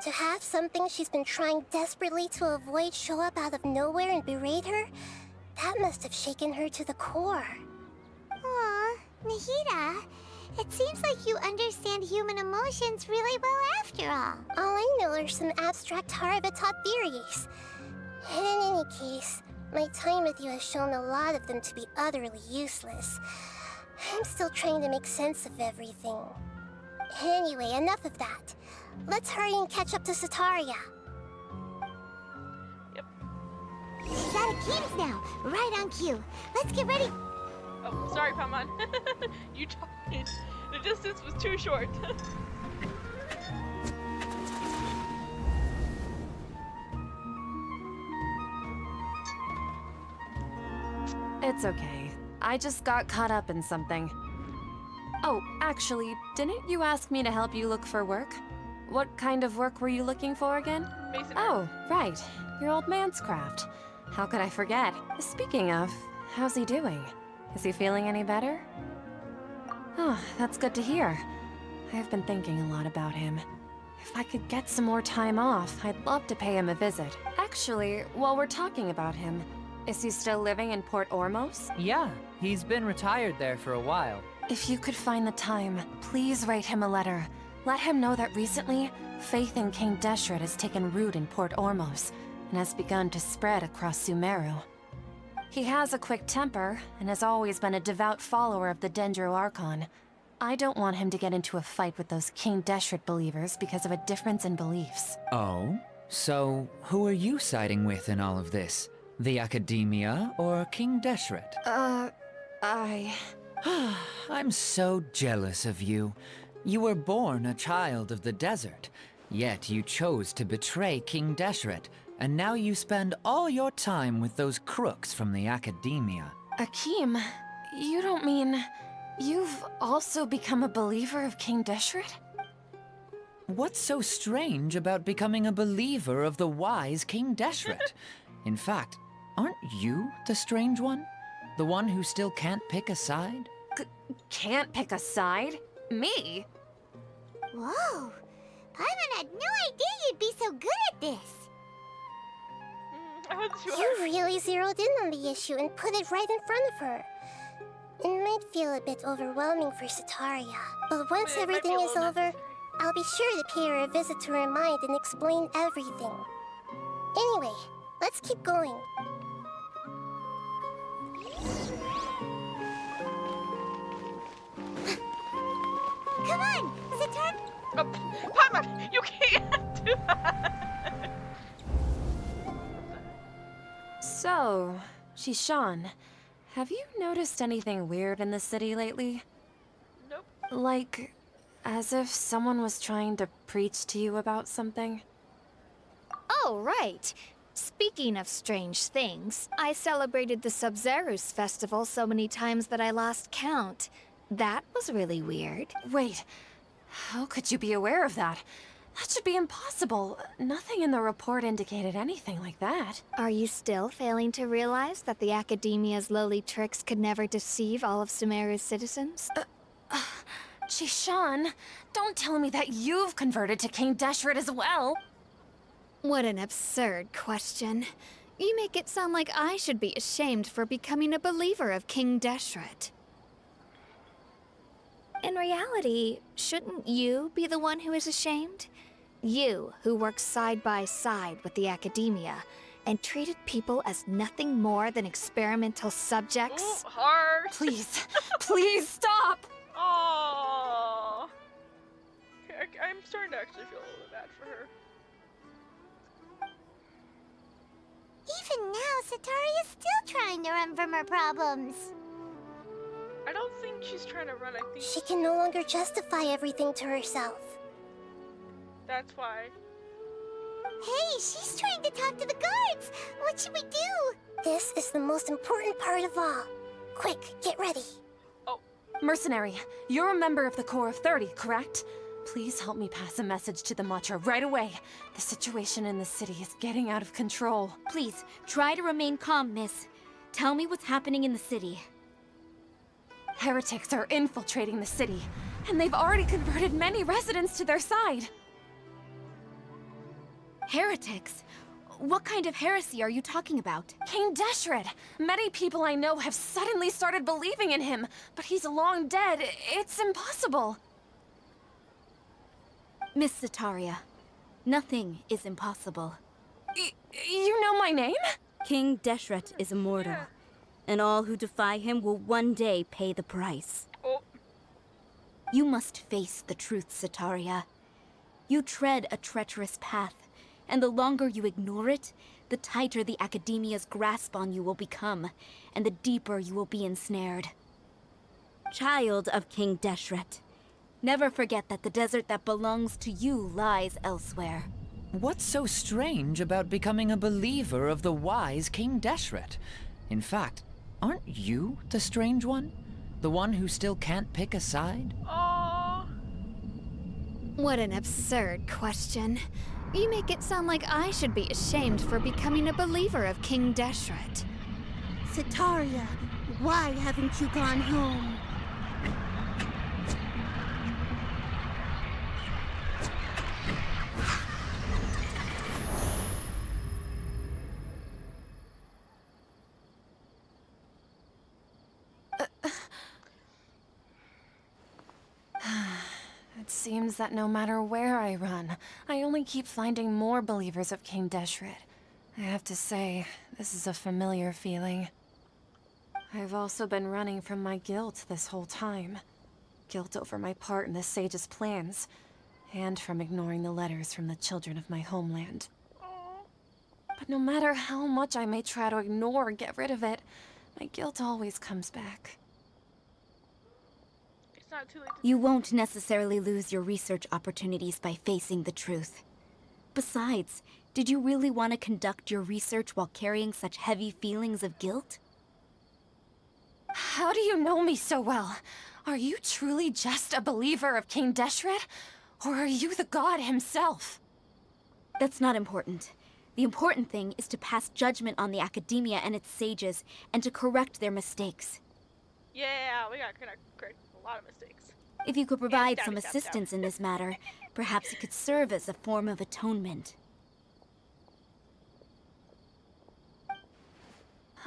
To have something she's been trying desperately to avoid show up out of nowhere and berate her, that must have shaken her to the core. Aw, Nahida, it seems like you understand human emotions really well after all. All I know are some abstract Harabatot theories. And in any case, my time with you has shown a lot of them to be utterly useless. I'm still trying to make sense of everything. Anyway, enough of that. Let's hurry and catch up to Sitaria. Yep. She's out of games now, right on cue. Let's get ready. Oh, sorry, Paimon. You told me the distance was too short. It's okay. I just got caught up in something. Oh, actually, didn't you ask me to help you look for work? What kind of work were you looking for again? Masonry. Oh, right. Your old man's craft. How could I forget? Speaking of, how's he doing? Is he feeling any better? Oh, that's good to hear. I've been thinking a lot about him. If I could get some more time off, I'd love to pay him a visit. Actually, while we're talking about him, is he still living in Port Ormos? Yeah, he's been retired there for a while. If you could find the time, please write him a letter. Let him know that recently, faith in King Deshret has taken root in Port Ormos and has begun to spread across Sumeru. He has a quick temper and has always been a devout follower of the Dendro Archon. I don't want him to get into a fight with those King Deshret believers because of a difference in beliefs. Oh? So, who are you siding with in all of this? The Academia or King Deshret? I'm so jealous of you. You were born a child of the desert, yet you chose to betray King Deshret, and now you spend all your time with those crooks from the Academia. Akeem, you don't mean you've also become a believer of King Deshret? What's so strange about becoming a believer of the wise King Deshret? In fact, aren't you the strange one? The one who still can't pick a side? Can't pick a side? Me? Whoa! Paimon had no idea you'd be so good at this. I wasn't sure. You really zeroed in on the issue and put it right in front of her. It might feel a bit overwhelming for Sataria, but once It might be everything a is little over, necessary. I'll be sure to pay her a visit to her mind and explain everything. Anyway, let's keep going. Come on, Zatar. Oh, Paimon, you can't do that. So, Shishan, have you noticed anything weird in the city lately? Nope. Like, as if someone was trying to preach to you about something? Oh, right. Speaking of strange things, I celebrated the Sub-Zerus festival so many times that I lost count. That was really weird. Wait, how could you be aware of that? That should be impossible. Nothing in the report indicated anything like that. Are you still failing to realize that the Academia's lowly tricks could never deceive all of Sumeru's citizens? Shishan, don't tell me that you've converted to King Deshret as well. What an absurd question. You make it sound like I should be ashamed for becoming a believer of King Deshret. In reality, shouldn't you be the one who is ashamed? You, who works side by side with the Academia and treated people as nothing more than experimental subjects? Ooh, harsh. Please, please stop! Aww. I'm starting to actually feel a little bit bad for her. Even now, Sataria's still trying to run from her problems. I don't think she's trying to run, I think She can no longer justify everything to herself. that's why. Hey, she's trying to talk to the guards. What should we do? This is the most important part of all. Quick, get ready. Mercenary, you're a member of the Corps of 30, correct? Please help me pass a message to the Matcha right away. The situation in the city is getting out of control. Please, try to remain calm, miss. Tell me what's happening in the city. Heretics are infiltrating the city, and they've already converted many residents to their side. Heretics? What kind of heresy are you talking about? King Deshret! Many people I know have suddenly started believing in him, but he's long dead. It's impossible. Miss Zataria, nothing is impossible. You know my name? King Deshret is immortal, Yeah. and all who defy him will one day pay the price. Oh, You must face the truth, Zataria. You tread a treacherous path, and the longer you ignore it, the tighter the Academia's grasp on you will become, and the deeper you will be ensnared. Child of King Deshret, never forget that the desert that belongs to you lies elsewhere. What's so strange about becoming a believer of the wise King Deshret? In fact, aren't you the strange one? The one who still can't pick a side? aww. What an absurd question. You make it sound like I should be ashamed for becoming a believer of King Deshret. Sataria, why haven't you gone home? It seems that no matter where I run, I only keep finding more believers of King Deshret. I have to say, this is a familiar feeling. I've also been running from my guilt this whole time. Guilt over my part in the Sage's plans, and from ignoring the letters from the children of my homeland. But no matter how much I may try to ignore or get rid of it, my guilt always comes back. It's not too late to You won't necessarily lose your research opportunities by facing the truth. Besides, did you really want to conduct your research while carrying such heavy feelings of guilt? How do you know me so well? Are you truly just a believer of King Deshret? Or are you the god himself? That's not important. The important thing is to pass judgment on the academia and its sages, and to correct their mistakes. Yeah, we got correct a lot of mistakes. If you could provide Stabby, some stab, stab. assistance in this matter, perhaps it could serve as a form of atonement.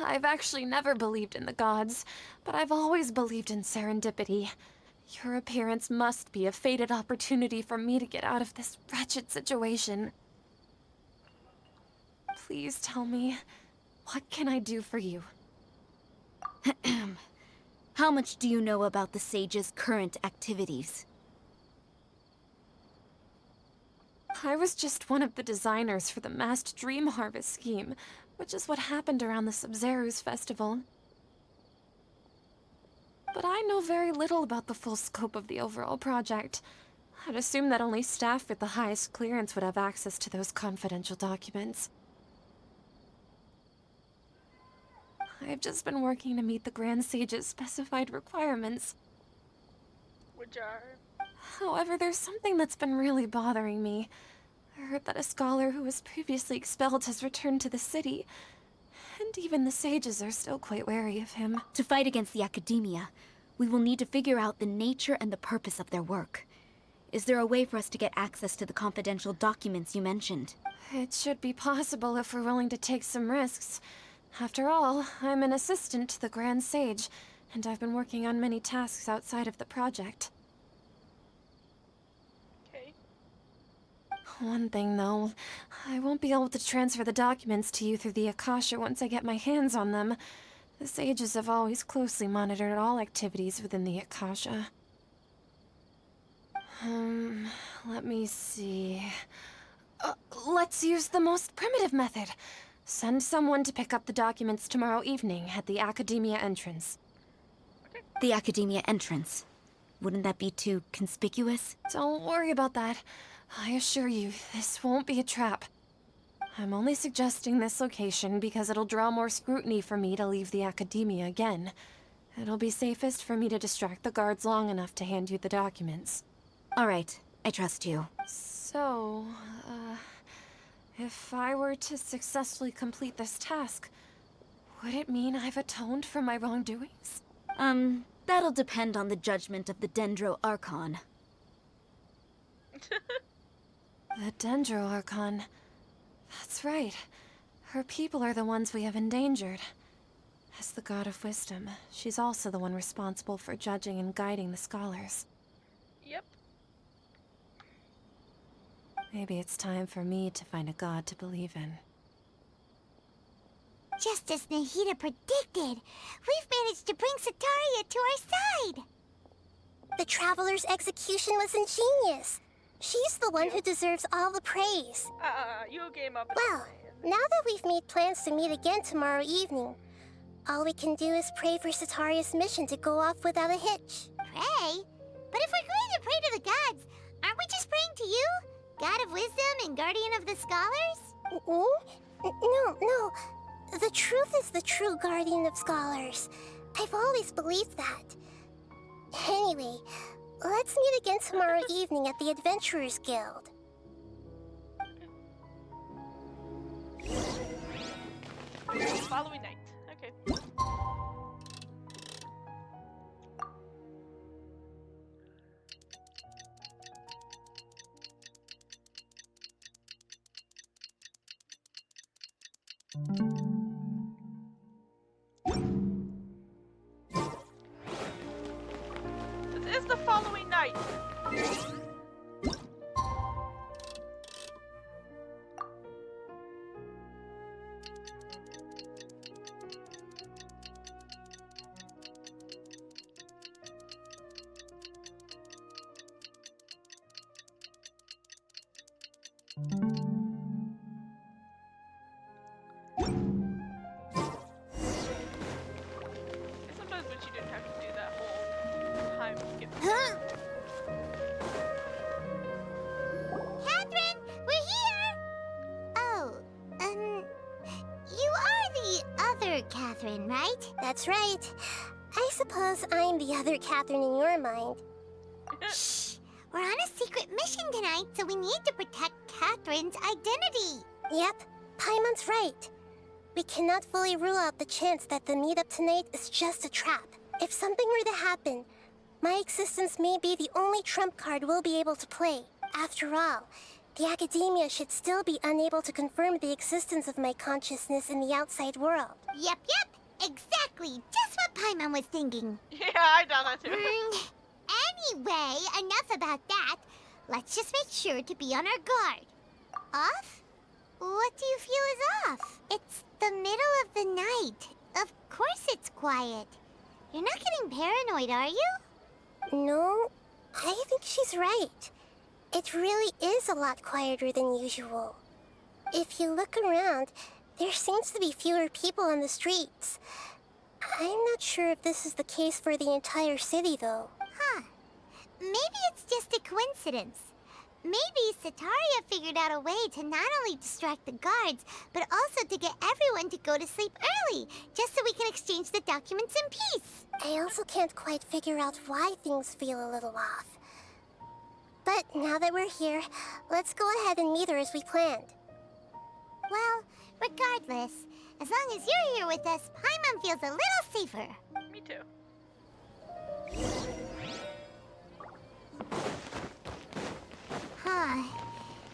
I've actually never believed in the gods, but I've always believed in serendipity. Your appearance must be a fated opportunity for me to get out of this wretched situation. Please tell me, what can I do for you? How much do you know about the sage's current activities? I was just one of the designers for the masked dream harvest scheme, which is what happened around the Sub-Zeru's festival. But I know very little about the full scope of the overall project. I'd assume that only staff with the highest clearance would have access to those confidential documents. I've just been working to meet the Grand Sage's specified requirements. Which are... However, there's something that's been really bothering me. I heard that a scholar who was previously expelled has returned to the city, and even the sages are still quite wary of him. To fight against the academia, we will need to figure out the nature and the purpose of their work. Is there a way for us to get access to the confidential documents you mentioned? It should be possible if we're willing to take some risks. After all, I'm an assistant to the Grand Sage, and I've been working on many tasks outside of the project. Okay. One thing, though, I won't be able to transfer the documents to you through the Akasha once I get my hands on them. The sages have always closely monitored all activities within the Akasha. Let me see... let's use the most primitive method. Send someone to pick up the documents tomorrow evening at the Academia entrance. The academia entrance. Wouldn't that be too conspicuous? Don't worry about that. I assure you, this won't be a trap. I'm only suggesting this location because it'll draw more scrutiny for me to leave the Academia again. It'll be safest for me to distract the guards long enough to hand you the documents. All right, I trust you. So, if I were to successfully complete this task, would it mean I've atoned for my wrongdoings? That'll depend on the judgment of the Dendro Archon. The Dendro Archon. That's right. Her people are the ones we have endangered. As the God of Wisdom, she's also the one responsible for judging and guiding the scholars. Yep. Maybe it's time for me to find a god to believe in. Just as Nahida predicted, we've managed to bring Sataria to our side. The Traveler's execution was ingenious. She's the one who deserves all the praise. You game up. Well, now that we've made plans to meet again tomorrow evening, all we can do is pray for Sataria's mission to go off without a hitch. Pray? But if we're going to pray to the gods, aren't we just praying to you? God of Wisdom and Guardian of the Scholars? No. The truth is the true Guardian of Scholars. I've always believed that. Anyway, let's meet again tomorrow evening at the Adventurers Guild. Following night. Okay. This is the following night. other Catherine, right? That's right. I suppose I'm the other Catherine in your mind. Shh! We're on a secret mission tonight, so we need to protect Catherine's identity. Yep, Paimon's right. We cannot fully rule out the chance that the meetup tonight is just a trap. If something were to happen, my existence may be the only trump card we'll be able to play. After all, the academia should still be unable to confirm the existence of my consciousness in the outside world. Yep, exactly. Just what Paimon was thinking. Yeah, I done that too. Anyway, enough about that. Let's just make sure to be on our guard. Off? What do you feel is off? It's the middle of the night. Of course it's quiet. You're not getting paranoid, are you? No, I think she's right. It really is a lot quieter than usual. If you look around, there seems to be fewer people on the streets. I'm not sure if this is the case for the entire city, though. Huh. Maybe it's just a coincidence. Maybe Sataria figured out a way to not only distract the guards, but also to get everyone to go to sleep early, just so we can exchange the documents in peace. I also can't quite figure out why things feel a little off. But now that we're here, let's go ahead and meet her as we planned. Well, regardless, as long as you're here with us, Paimon feels a little safer. Me too. Huh.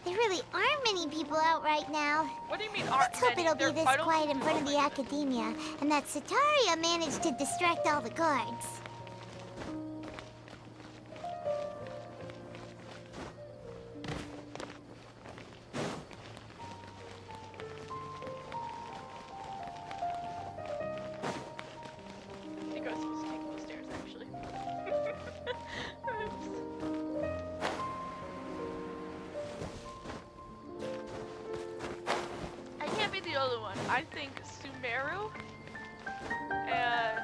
There really aren't many people out right now. What do you mean aren't Let's hope many? it'll be They're this vital quiet in to front of the development. academia, and that Sataria managed to distract all the guards. I think I was supposed to take those stairs, actually. Oops. I can't be the only one. I think Sumeru and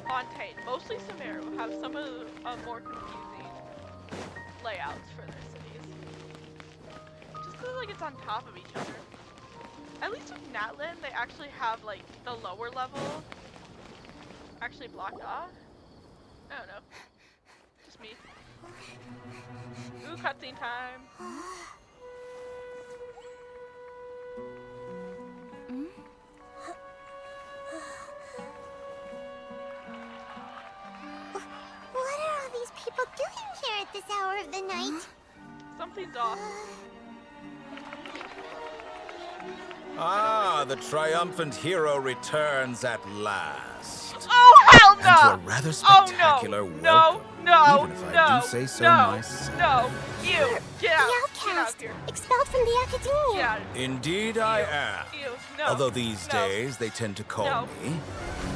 Fontaine, mostly Sumeru, have some of the more confusing layouts for their cities. Just because like it's on top of each other. At least with Natlan, they actually have like the lower level actually blocked off. I don't know. Just me. Ooh, cutscene time. What are all these people doing here at this hour of the night? Something's off. Ah, the triumphant hero returns at last. Oh hell And no! to a rather spectacular No, welcome. no, Even if I no, do say so no, myself. no, you, get out, The get out outcast, here, expelled from the academia. get out. Indeed I am. Ew, no, Although these no, days they tend to call No. me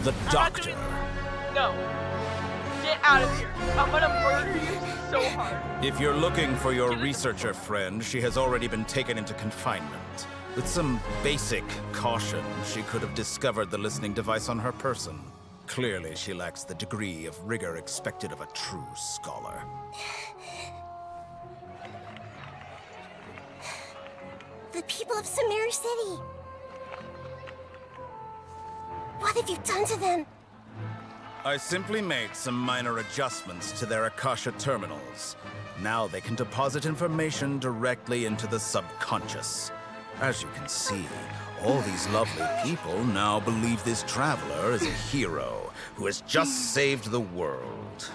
the I'm not Doctor. doing- No, get out of here. I'm gonna murder you so hard. If you're looking for your Get it- researcher friend, she has already been taken into confinement. With some basic caution, she could have discovered the listening device on her person. Clearly, she lacks the degree of rigor expected of a true scholar. The people of Sumeru City. What have you done to them? I simply made some minor adjustments to their Akasha terminals. Now they can deposit information directly into the subconscious. As you can see, all these lovely people now believe this traveler is a hero who has just saved the world.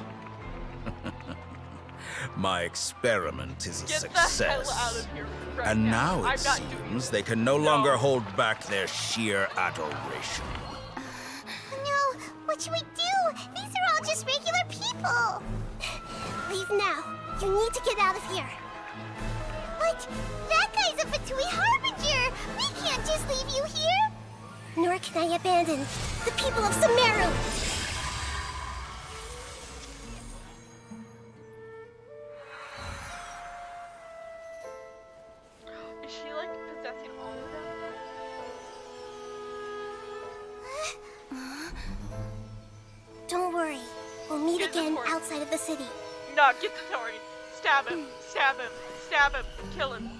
My experiment is a Get success. the hell out of here right And now I'm it not doing seems it. they can no No. longer hold back their sheer adoration. No, what should we do? These are all just regular people. Leave now. You need to get out of here. But that guy's a Fatui Harbinger. We can't just leave you here. Nor can I abandon the people of Sumeru. Is she like possessing all of them? Don't worry. We'll meet Get the again torch. outside of the city. No, get the Tori. Stab him. Stab him. Stab him. Kill him.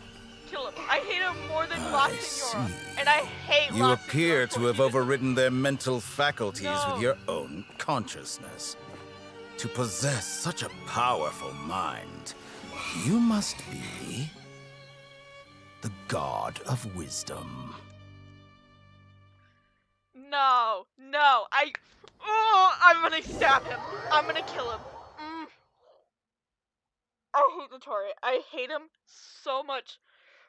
Kill him. I hate him more than I Ross Senora. see. And I hate You lots of appear to have people. overridden their mental faculties No. with your own consciousness. To possess such a powerful mind, you must be the god of wisdom. No, I'm gonna stab him. I'm gonna kill him. I hate Notori. I hate him so much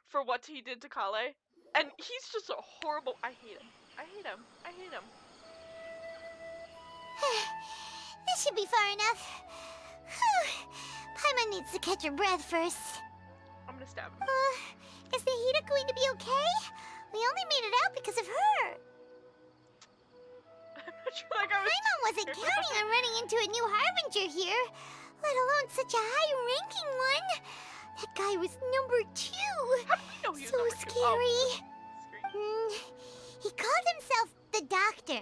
for what he did to Kale. And he's just a horrible, I hate him. I hate him. This should be far enough. Paimon needs to catch her breath first. I'm gonna stab him. Is the heater going to be okay? We only made it out because of her. Paimon wasn't counting on running into a new Harbinger here, let alone such a high-ranking one. That guy was number 2. How do we know he was So number 2? scary. Oh, He called himself the Doctor.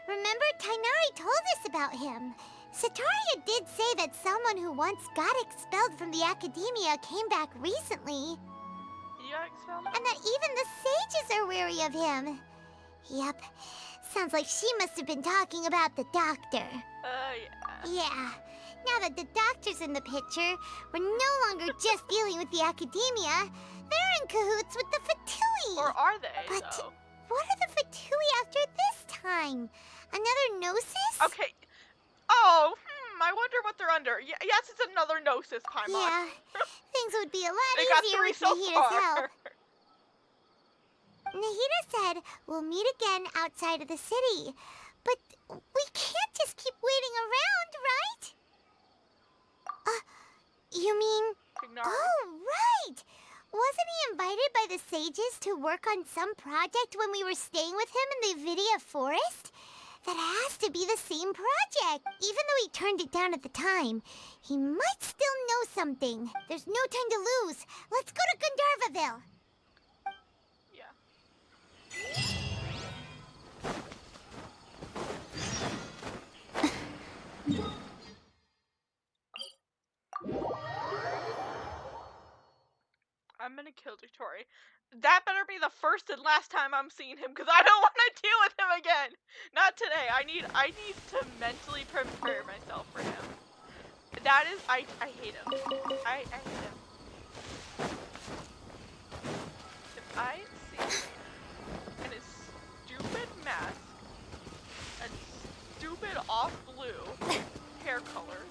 Remember, Tainari told us about him. Sataria did say that someone who once got expelled from the academia came back recently. You got expelled? And that even the sages are wary of him. Yep. Sounds like she must have been talking about the Doctor. Yeah. Yeah. Now that the Doctor's in the picture, we're no longer just dealing with the academia. They're in cahoots with the Fatui. Or are they, But though? what are the Fatui after this time? Another Gnosis? Okay. Oh, I wonder what they're under. Yes, it's another Gnosis, Paimon. Yeah. Things would be a lot They got easier 3 with so Nahita's far. help. Nahita said we'll meet again outside of the city. But we can't just keep waiting around, right? You mean... Ignore. Oh, right! Wasn't he invited by the sages to work on some project when we were staying with him in the Vidia forest? That has to be the same project. Even though he turned it down at the time, he might still know something. There's no time to lose. Let's go to Gandharvaville. Yeah. I'm gonna kill Victoria. That better be the first and last time I'm seeing him, because I don't want to deal with him again. Not today. I need to mentally prepare myself for him. That is, I hate him. I hate him. If I see him and his stupid mask and stupid off blue hair color,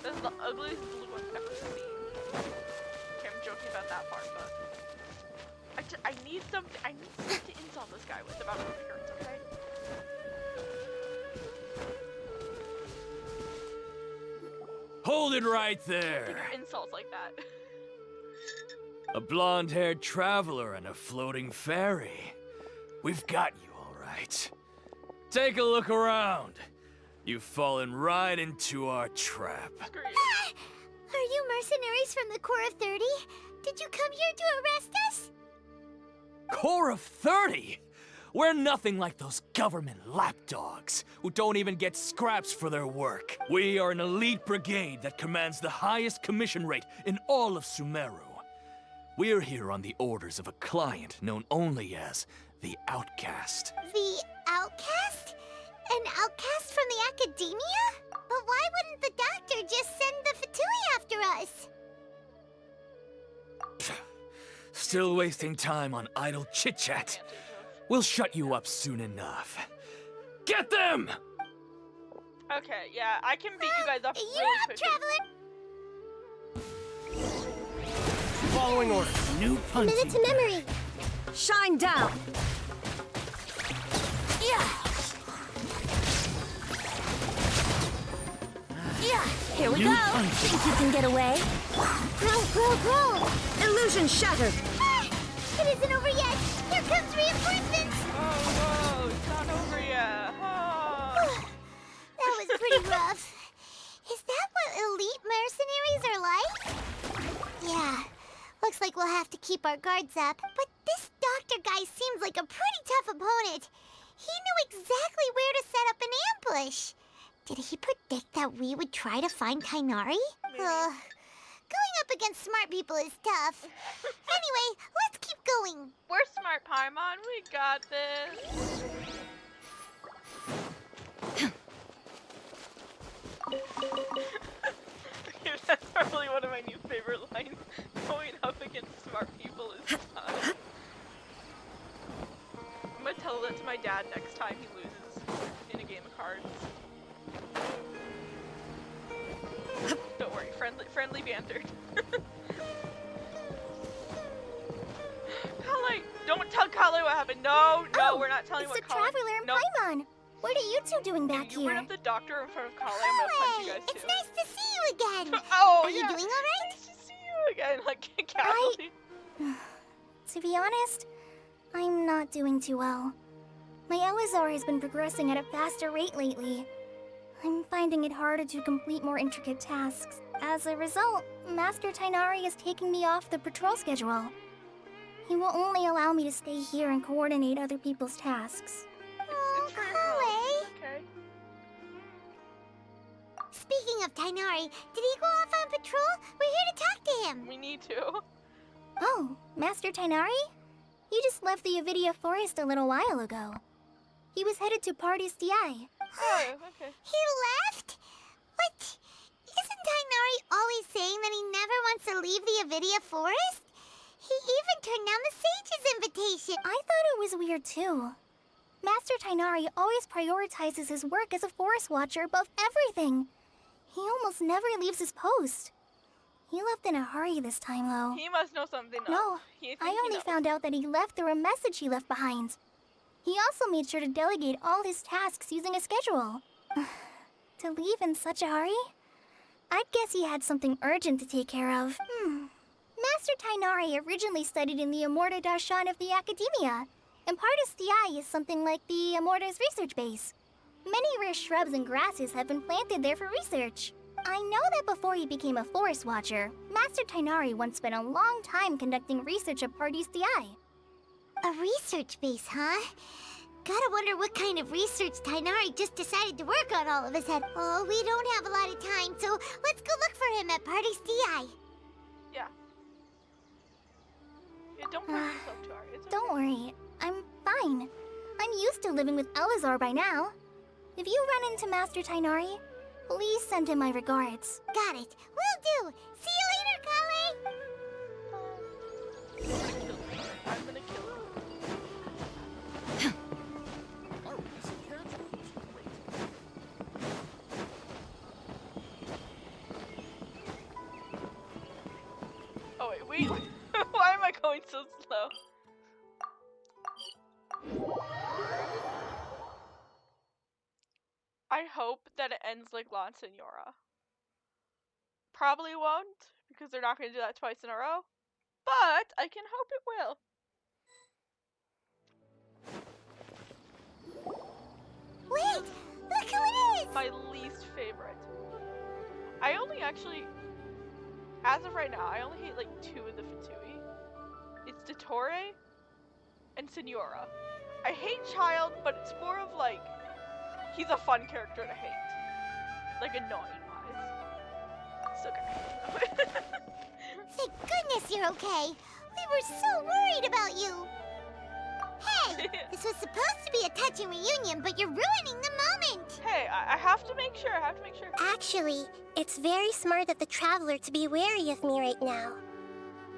this is the ugliest blue I've ever seen. Okay, I'm joking about that part, but I need something to insult this guy with about his appearance, okay? Hold it right there. Figure insults like that. A blonde-haired traveler and a floating fairy. We've got you all right. Take a look around. You've fallen right into our trap. Screw you. Are you mercenaries from the Corps of 30? Did you come here to arrest us? Corps of 30? We're nothing like those government lapdogs who don't even get scraps for their work. We are an elite brigade that commands the highest commission rate in all of Sumeru. We're here on the orders of a client known only as the Outcast. The Outcast? An outcast from the academia? But why wouldn't the Doctor just send the Fatui after us? Still wasting time on idle chit-chat. We'll shut you up soon enough. Get them! Okay, yeah, I can beat you guys up You're really up, quickly. Traveler! Following orders. New punching. Minute to memory. Shine down! Here we New go! punching. Think you can get away? Growl! Illusion shattered! Ah, it isn't over yet! Here comes reinforcements! Whoa, it's not over yet. Oh. That was pretty rough. Is that what elite mercenaries are like? Yeah. Looks like we'll have to keep our guards up. But this doctor guy seems like a pretty tough opponent. He knew exactly where to set up an ambush. Did he predict that we would try to find Kainari? Going up up against smart people is tough. Anyway, let's keep going. We're smart, Paimon. We got this. That's probably one of my new favorite lines. Going up against smart people is tough. I'm gonna tell that to my dad next time he loses in a game of cards. Don't worry, friendly banter. Kale, don't tell Kale what happened. No, we're not telling what It's the Kale. Traveler and No. Paimon. What are you two doing back You here? bring up the doctor in front of Kale, I'm gonna punch you guys too. It's nice to see you again. Oh, Are you yeah. doing all right? Nice to see you again, like casually. To be honest, I'm not doing too well. My Elazar has been progressing at a faster rate lately. I'm finding it harder to complete more intricate tasks. As a result, Master Tainari is taking me off the patrol schedule. He will only allow me to stay here and coordinate other people's tasks. It's for your Kale. health, okay? Speaking of Tainari, did he go off on patrol? We're here to talk to him. We need to. Oh, Master Tainari? He just left the Avidia Forest a little while ago. He was headed to Party's DI. Oh, okay. He left? What? Isn't Tainari always saying that he never wants to leave the Avidia Forest? He even turned down the Sage's invitation. I thought it was weird too. Master Tainari always prioritizes his work as a forest watcher above everything. He almost never leaves his post. He left in a hurry this time, though. He must know something else. No, I only found out that he left through a message he left behind. He also made sure to delegate all his tasks using a schedule. To leave in such a hurry? I'd guess he had something urgent to take care of. Master Tainari originally studied in the Amorta Darshan of the Academia, and Partis DI is something like the Amorta's research base. Many rare shrubs and grasses have been planted there for research. I know that before he became a forest watcher, Master Tainari once spent a long time conducting research at Partis DI. A research base, huh? Gotta wonder what kind of research Tainari just decided to work on all of a sudden. Oh, we don't have a lot of time, so let's go look for him at Party's DI. Yeah. Yeah, don't push yourself too hard. It's okay. Don't worry, I'm fine. I'm used to living with Elazar by now. If you run into Master Tainari, please send him my regards. Got it. Will do. See you later, Kale. I'm gonna kill him. Oh wait. Why am I going so slow? I hope that it ends like La Senora. Probably won't, because they're not going to do that twice in a row. But I can hope it will. Wait, look who it is! My least favorite. I only actually, as of right now, I only hate like 2 of the Fatui. It's Dottore and Senora. I hate Child, but it's more of like, he's a fun character to hate. Like annoying wise. It's okay. Thank goodness you're okay. We were so worried about you. Hey, this was supposed to be a touching reunion, but you're ruining the moment. Hey, I have to make sure. Actually, it's very smart of the Traveler to be wary of me right now.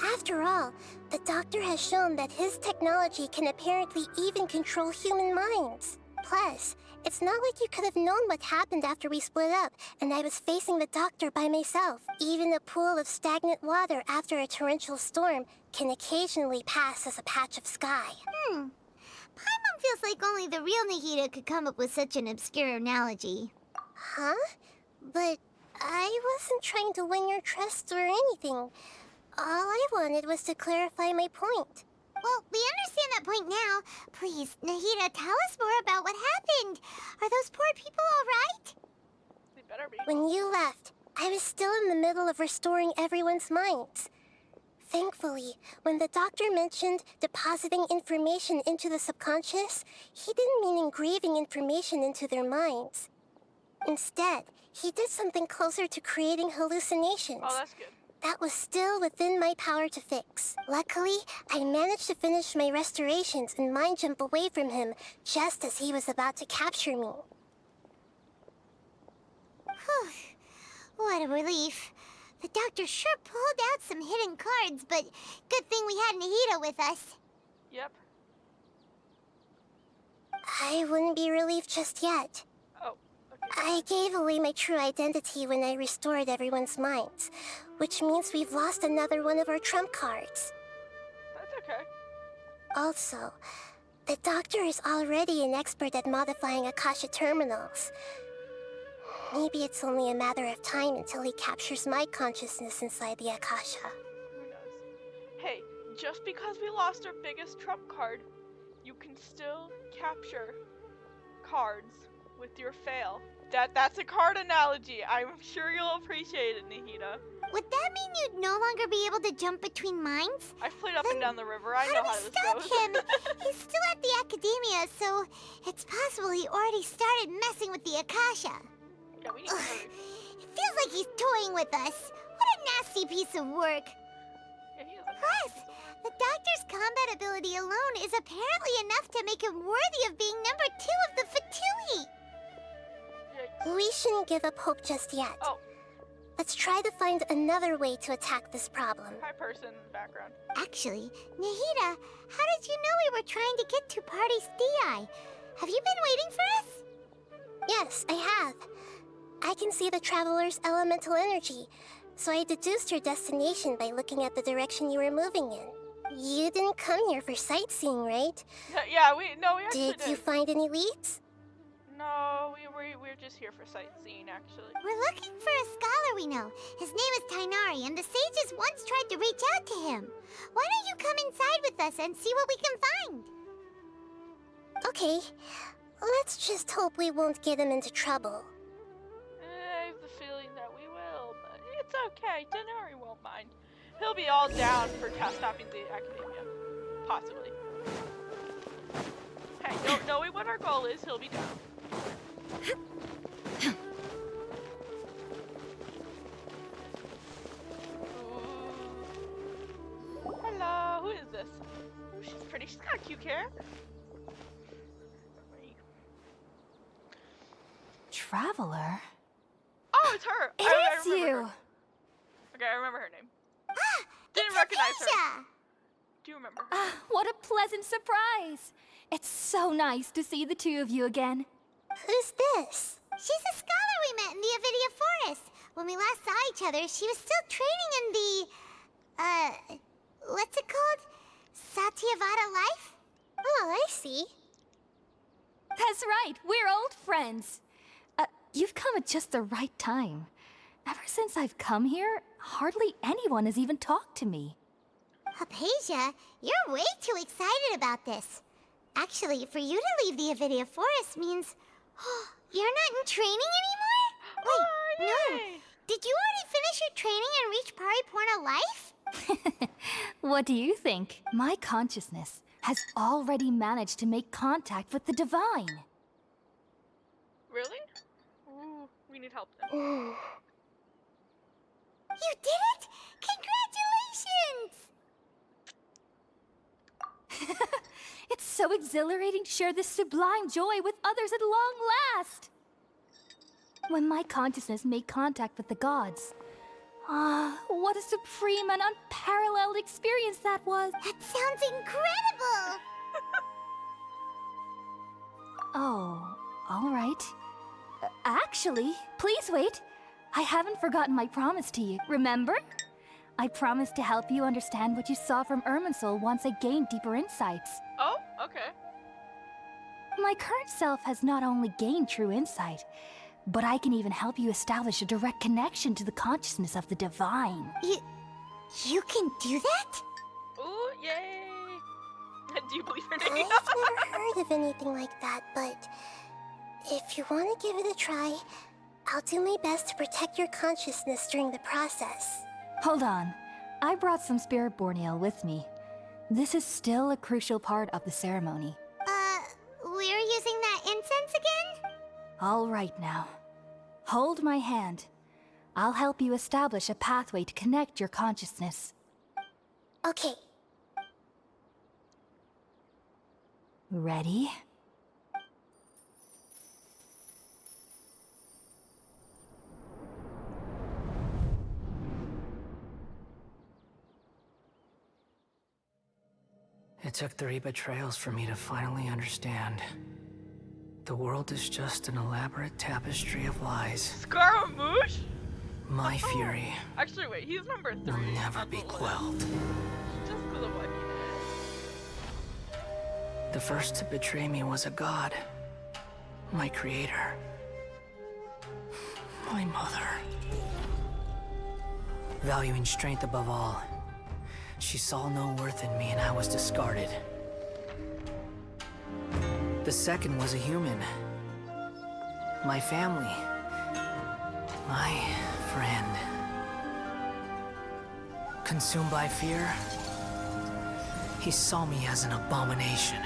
After all, the Doctor has shown that his technology can apparently even control human minds. Plus, it's not like you could have known what happened after we split up and I was facing the Doctor by myself. Even a pool of stagnant water after a torrential storm can occasionally pass as a patch of sky. Paimon feels like only the real Nahida could come up with such an obscure analogy. Huh? But I wasn't trying to win your trust or anything. All I wanted was to clarify my point. Well, we understand that point now. Please, Nahida, tell us more about what happened. Are those poor people all right? They better be. When you left, I was still in the middle of restoring everyone's minds. Thankfully, when the Doctor mentioned depositing information into the subconscious, he didn't mean engraving information into their minds. Instead, he did something closer to creating hallucinations. Oh, that's good. that was still within my power to fix. Luckily, I managed to finish my restorations and mind jump away from him just as he was about to capture me. Whew. What a relief. The doctor sure pulled out some hidden cards, but good thing we had Nahida with us. Yep. I wouldn't be relieved just yet. Oh, okay. I gave away my true identity when I restored everyone's minds, which means we've lost another one of our trump cards. That's okay. Also, the doctor is already an expert at modifying Akasha terminals. Maybe it's only a matter of time until he captures my consciousness inside the Akasha. Who knows? Hey, just because we lost our biggest trump card, you can still capture cards with your fail. That's a card analogy. I'm sure you'll appreciate it, Nahida. Would that mean you'd no longer be able to jump between minds? I've played up and down the river. I know how this stop goes. him? He's still at the academia, so it's possible he already started messing with the Akasha. Yeah, we need to hurry. It feels like he's toying with us. What a nasty piece of work. Yeah, he is a Plus, the doctor's combat ability alone is apparently enough to make him worthy of being number 2 of the Fatui. Yikes. We shouldn't give up hope just yet. Oh, Let's try to find another way to attack this problem. hi person in the background. Actually, Nahida, how did you know we were trying to get to Party's DI? Have you been waiting for us? Yes, I have. I can see the traveler's elemental energy, so I deduced your destination by looking at the direction you were moving in. You didn't come here for sightseeing, right? Yeah, we actually Did you find any leads? No, we're just here for sightseeing, actually. We're looking for a scholar we know. His name is Tainari, and the sages once tried to reach out to him. Why don't you come inside with us and see what we can find? Okay, let's just hope we won't get him into trouble. I have the feeling that we will, but it's okay. Denari won't mind. He'll be all down for stopping the academia. Possibly. Hey, knowing what our goal is, he'll be down. Ooh. Hello, who is this? Ooh, she's pretty. She's got cute hair. Traveler? Oh, it's her. It I is remember you! her. Okay, I remember her name. Ah, Didn't it's recognize her. Acacia! Do you remember? Ah, what a pleasant surprise! It's so nice to see the two of you again. Who's this? She's a scholar we met in the Avidia Forest. When we last saw each other, she was still training in the, what's it called? Satyavada life? Oh, I see. That's right, we're old friends. You've come at just the right time. Ever since I've come here, hardly anyone has even talked to me. Hypatia, you're way too excited about this. Actually, for you to leave the Avidia Forest means... you're not in training anymore? Wait, no. Yay! Did you already finish your training and reach Paripurna life? What do you think? My consciousness has already managed to make contact with the divine. Really? Ooh, we need help then. Mm. You did it! Congratulations! It's so exhilarating to share this sublime joy with others at long last! When my consciousness made contact with the gods, what a supreme and unparalleled experience that was! That sounds incredible! Oh, all right. Actually, please wait. I haven't forgotten my promise to you, remember? I promised to help you understand what you saw from Irminsul once I gained deeper insights. Oh, okay. My current self has not only gained true insight, but I can even help you establish a direct connection to the consciousness of the divine. You can do that? Ooh, yay! Do you believe her I've name? never heard of anything like that, but if you want to give it a try, I'll do my best to protect your consciousness during the process. Hold on. I brought some spirit-born ale with me. This is still a crucial part of the ceremony. We're using that incense again? All right now. Hold my hand. I'll help you establish a pathway to connect your consciousness. Okay. Ready? It took 3 betrayals for me to finally understand. The world is just an elaborate tapestry of lies. Scaramouche? My fury Actually, wait, he's number 3. will never be quelled. Just because of what he did. The first to betray me was a god. My creator. My mother. Valuing strength above all, she saw no worth in me and I was discarded. The second was a human. My family. My friend. Consumed by fear, he saw me as an abomination.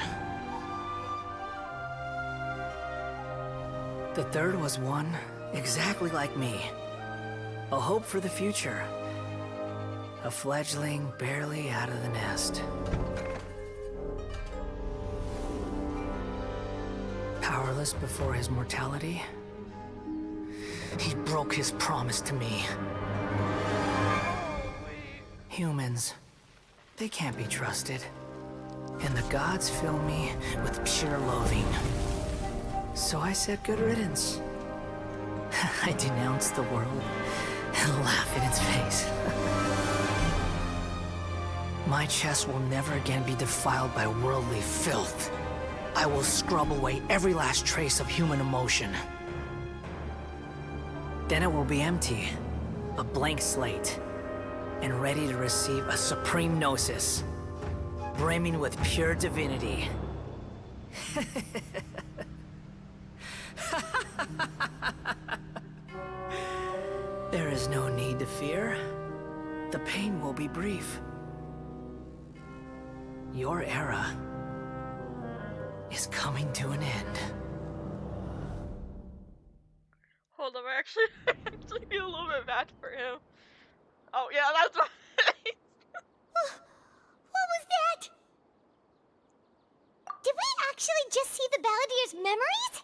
The third was one exactly like me. A hope for the future. A fledgling barely out of the nest. Powerless before his mortality, he broke his promise to me. Humans, they can't be trusted. And the gods fill me with pure loathing. So I said good riddance. I denounced the world and laughed in its face. My chest will never again be defiled by worldly filth. I will scrub away every last trace of human emotion. Then it will be empty, a blank slate, and ready to receive a supreme gnosis, brimming with pure divinity. There is no need to fear. The pain will be brief. Your era is coming to an end. Hold up, I actually feel a little bit bad for him. Oh yeah, that's right. What was that? Did we actually just see the Balladier's memories?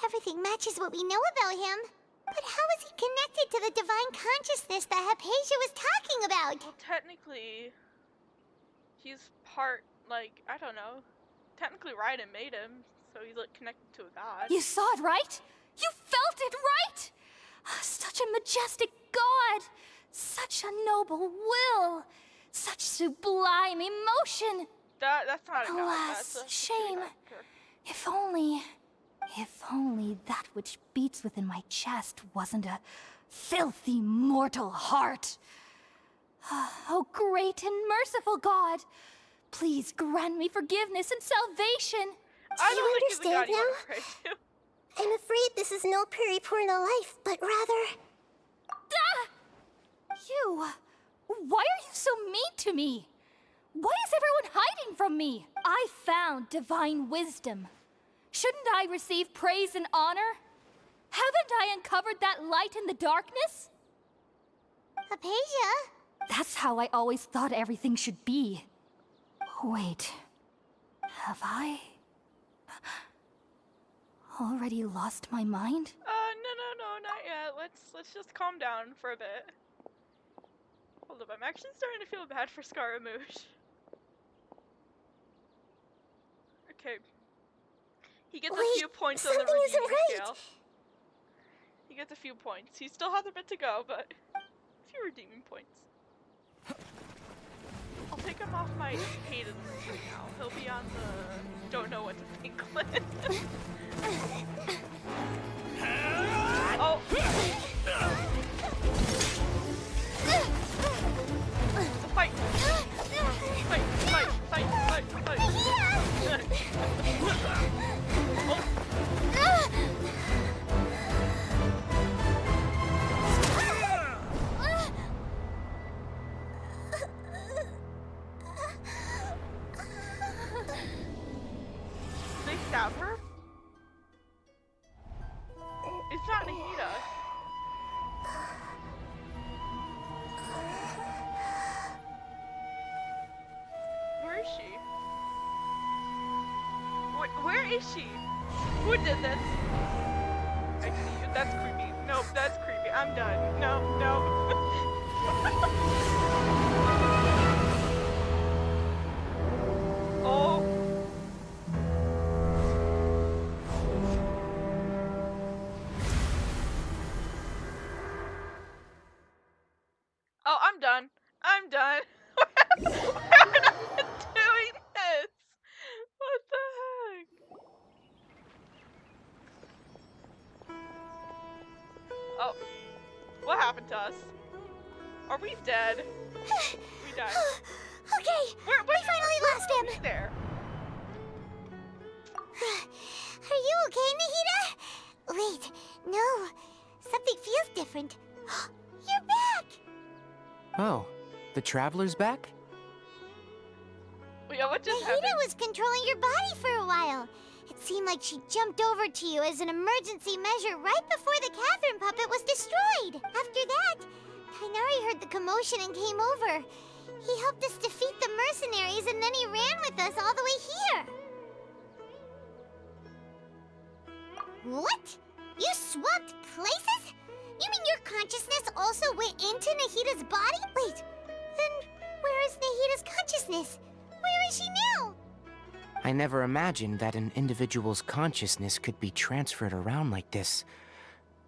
Everything matches what we know about him. But how is he connected to the divine consciousness that Hypatia was talking about? Well, technically, he's part, like, I don't know. Technically, Raiden made him, so he's, like, connected to a god. You saw it, right? You felt it, right? Such a majestic god! Such a noble will! Such sublime emotion! That's not a god, Alas, that's a shame. actor. If only that which beats within my chest wasn't a filthy mortal heart. Oh, great and merciful God, please grant me forgiveness and salvation. I don't think he's the god understand you want now? to pray to. I'm afraid this is no Puripurna life, but rather... You, why are you so mean to me? Why is everyone hiding from me? I found divine wisdom. Shouldn't I receive praise and honor? Haven't I uncovered that light in the darkness? Hypatia? That's how I always thought everything should be. Wait, have I already lost my mind? No, not yet. Let's just calm down for a bit. Hold up, I'm actually starting to feel bad for Scaramouche. Okay. He gets a few points on the something isn't redeeming right. scale. He gets a few points. He still has a bit to go, but a few redeeming points. I'll take him off my hated list right now. He'll be on the don't know what to think list. Oh! Fight! Fight! Fight! Fight! Fight! Fight! They stab her? It's not Nahida. is she? Who did this? I see you. That's creepy. Nope, that's creepy. I'm done. No, no. Oh. Oh, I'm done. I'm done. We're not doing this. What the heck? Oh, what happened to us? Are we dead? We died. Okay, we finally lost him. There. Are you okay, Nahida? Wait, no. Something feels different. You're back! Oh, the Traveler's back? Yeah, what just Nahida happened? was controlling your body for a while. It seemed like she jumped over to you as an emergency measure right before the Catherine puppet was destroyed. After that, Tainari heard the commotion and came over. He helped us defeat the mercenaries and then he ran with us all the way here. What? You swapped places? You mean your consciousness also went into Nahida's body? Wait, then where is Nahida's consciousness? Where is she now? I never imagined that an individual's consciousness could be transferred around like this.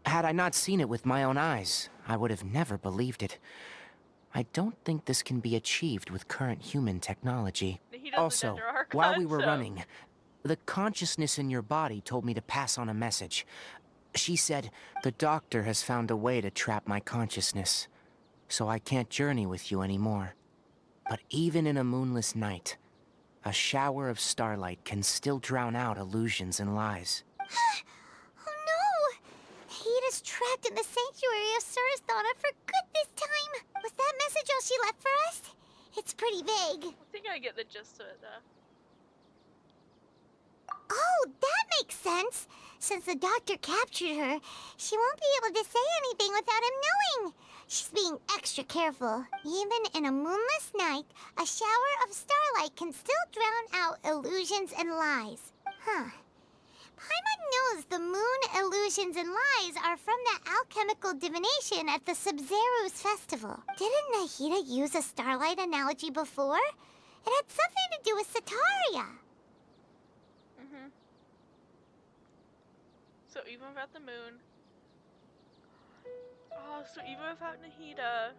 Had I not seen it with my own eyes, I would have never believed it. I don't think this can be achieved with current human technology. Also, while we were running, the consciousness in your body told me to pass on a message. She said, the doctor has found a way to trap my consciousness, so I can't journey with you anymore. But even in a moonless night, a shower of starlight can still drown out illusions and lies. Oh no! Nahida's trapped in the sanctuary of Surasthana for good this time. Was that message all she left for us? It's pretty vague. I think I get the gist of it, though. Oh, that makes sense. Since the doctor captured her, she won't be able to say anything without him knowing. She's being extra careful. Even in a moonless night, a shower of starlight can still drown out illusions and lies. Huh. Paimon knows the moon illusions and lies are from the alchemical divination at the Sub-Zero's festival. Didn't Nahida use a starlight analogy before? It had something to do with Sataria. So even without the moon. Oh, so even without Nahida,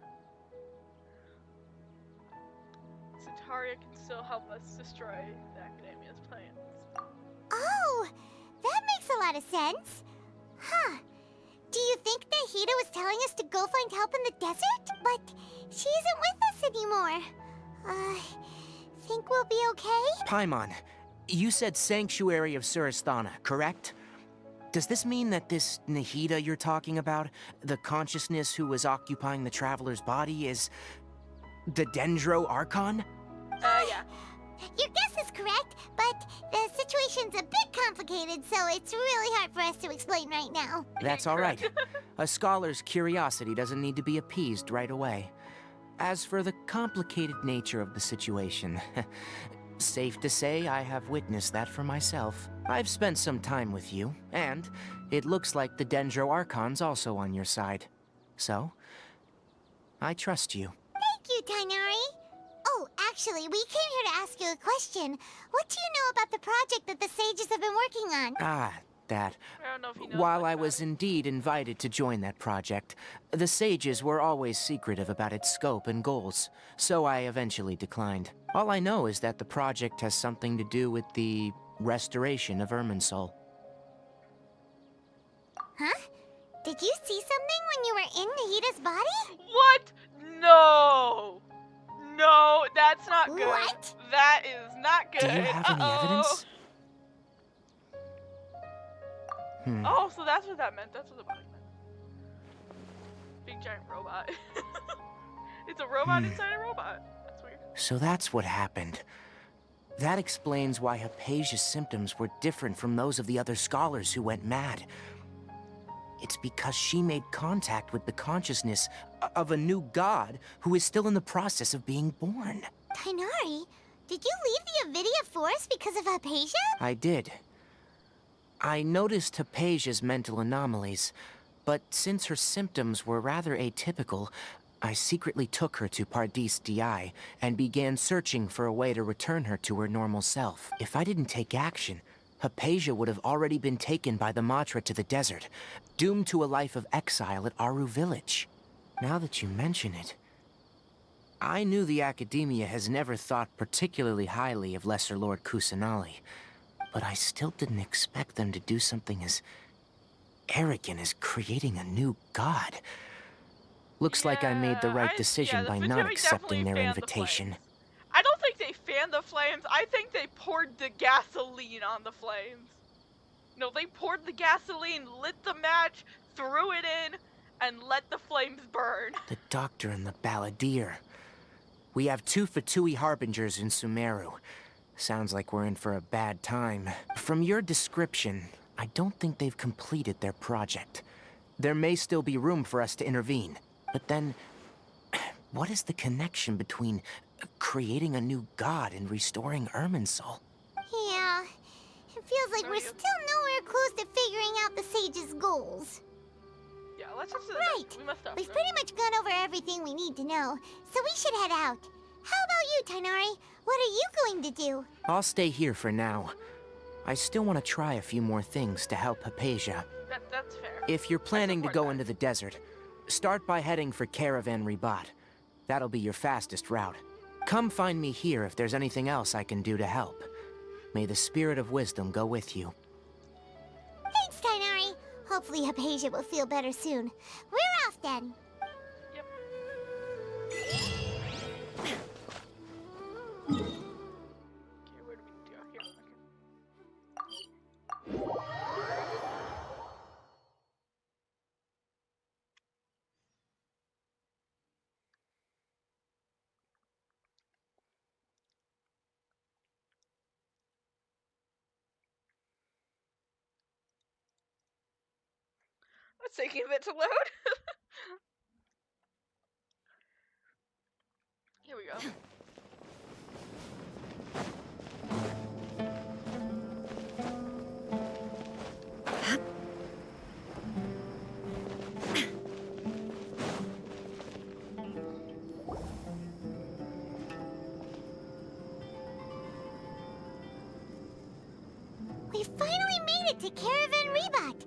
Sataria can still help us destroy the Academia's plans. Oh, that makes a lot of sense. Huh. Do you think Nahida was telling us to go find help in the desert? But she isn't with us anymore. Think we'll be okay? Paimon, you said Sanctuary of Surasthana, correct? Does this mean that this Nahida you're talking about, the consciousness who was occupying the Traveler's body, is the Dendro Archon? Yeah. Your guess is correct, but the situation's a bit complicated, so it's really hard for us to explain right now. That's all right. A scholar's curiosity doesn't need to be appeased right away. As for the complicated nature of the situation, safe to say I have witnessed that for myself. I've spent some time with you, and it looks like the Dendro Archon's also on your side. So, I trust you. Thank you, Tainari. Oh, actually, we came here to ask you a question. What do you know about the project that the sages have been working on? Ah, that. I don't know if you know While much I about was it. indeed invited to join that project, the sages were always secretive about its scope and goals, so I eventually declined. All I know is that the project has something to do with the restoration of Irminsul. Huh? Did you see something when you were in Nahida's body? What? No! No, that's not good. What? That is not good. Do you have any evidence? Oh, so that's what that meant. That's what the body meant. Big giant robot. It's a robot inside a robot. That's weird. So that's what happened. That explains why Hypatia's symptoms were different from those of the other scholars who went mad. It's because she made contact with the consciousness of a new god who is still in the process of being born. Tainari, did you leave the Avidia Forest because of Hypatia? I did. I noticed Hypatia's mental anomalies, but since her symptoms were rather atypical, I secretly took her to Pardis DI and began searching for a way to return her to her normal self. If I didn't take action, Hypatia would have already been taken by the Matra to the desert, doomed to a life of exile at Aru Village. Now that you mention it, I knew the Academia has never thought particularly highly of Lesser Lord Kusanali, but I still didn't expect them to do something as arrogant as creating a new god. Looks like I made the right decision by not accepting their invitation. I don't think they fanned the flames. I think they poured the gasoline on the flames. No, they poured the gasoline, lit the match, threw it in, and let the flames burn. The Doctor and the Balladeer. We have 2 Fatui Harbingers in Sumeru. Sounds like we're in for a bad time. From your description, I don't think they've completed their project. There may still be room for us to intervene. But then, what is the connection between creating a new god and restoring Irminsul? Yeah, it feels like we're still nowhere close to figuring out the Sage's goals. Yeah, let's just... Right. We must have. We've pretty much gone over everything we need to know, so we should head out. How about you, Tighnari? What are you going to do? I'll stay here for now. I still want to try a few more things to help Hypatia. That's fair. If you're planning to go into the desert, start by heading for Caravan Ribat. That'll be your fastest route. Come find me here if there's anything else I can do to help. May the spirit of wisdom go with you. Thanks, Tighnari. Hopefully Hypatia will feel better soon. We're off then. Yep. Okay, where do we go? Here. Okay. It's taking a bit to load. Here we go. We finally made it to Caravan Ribat.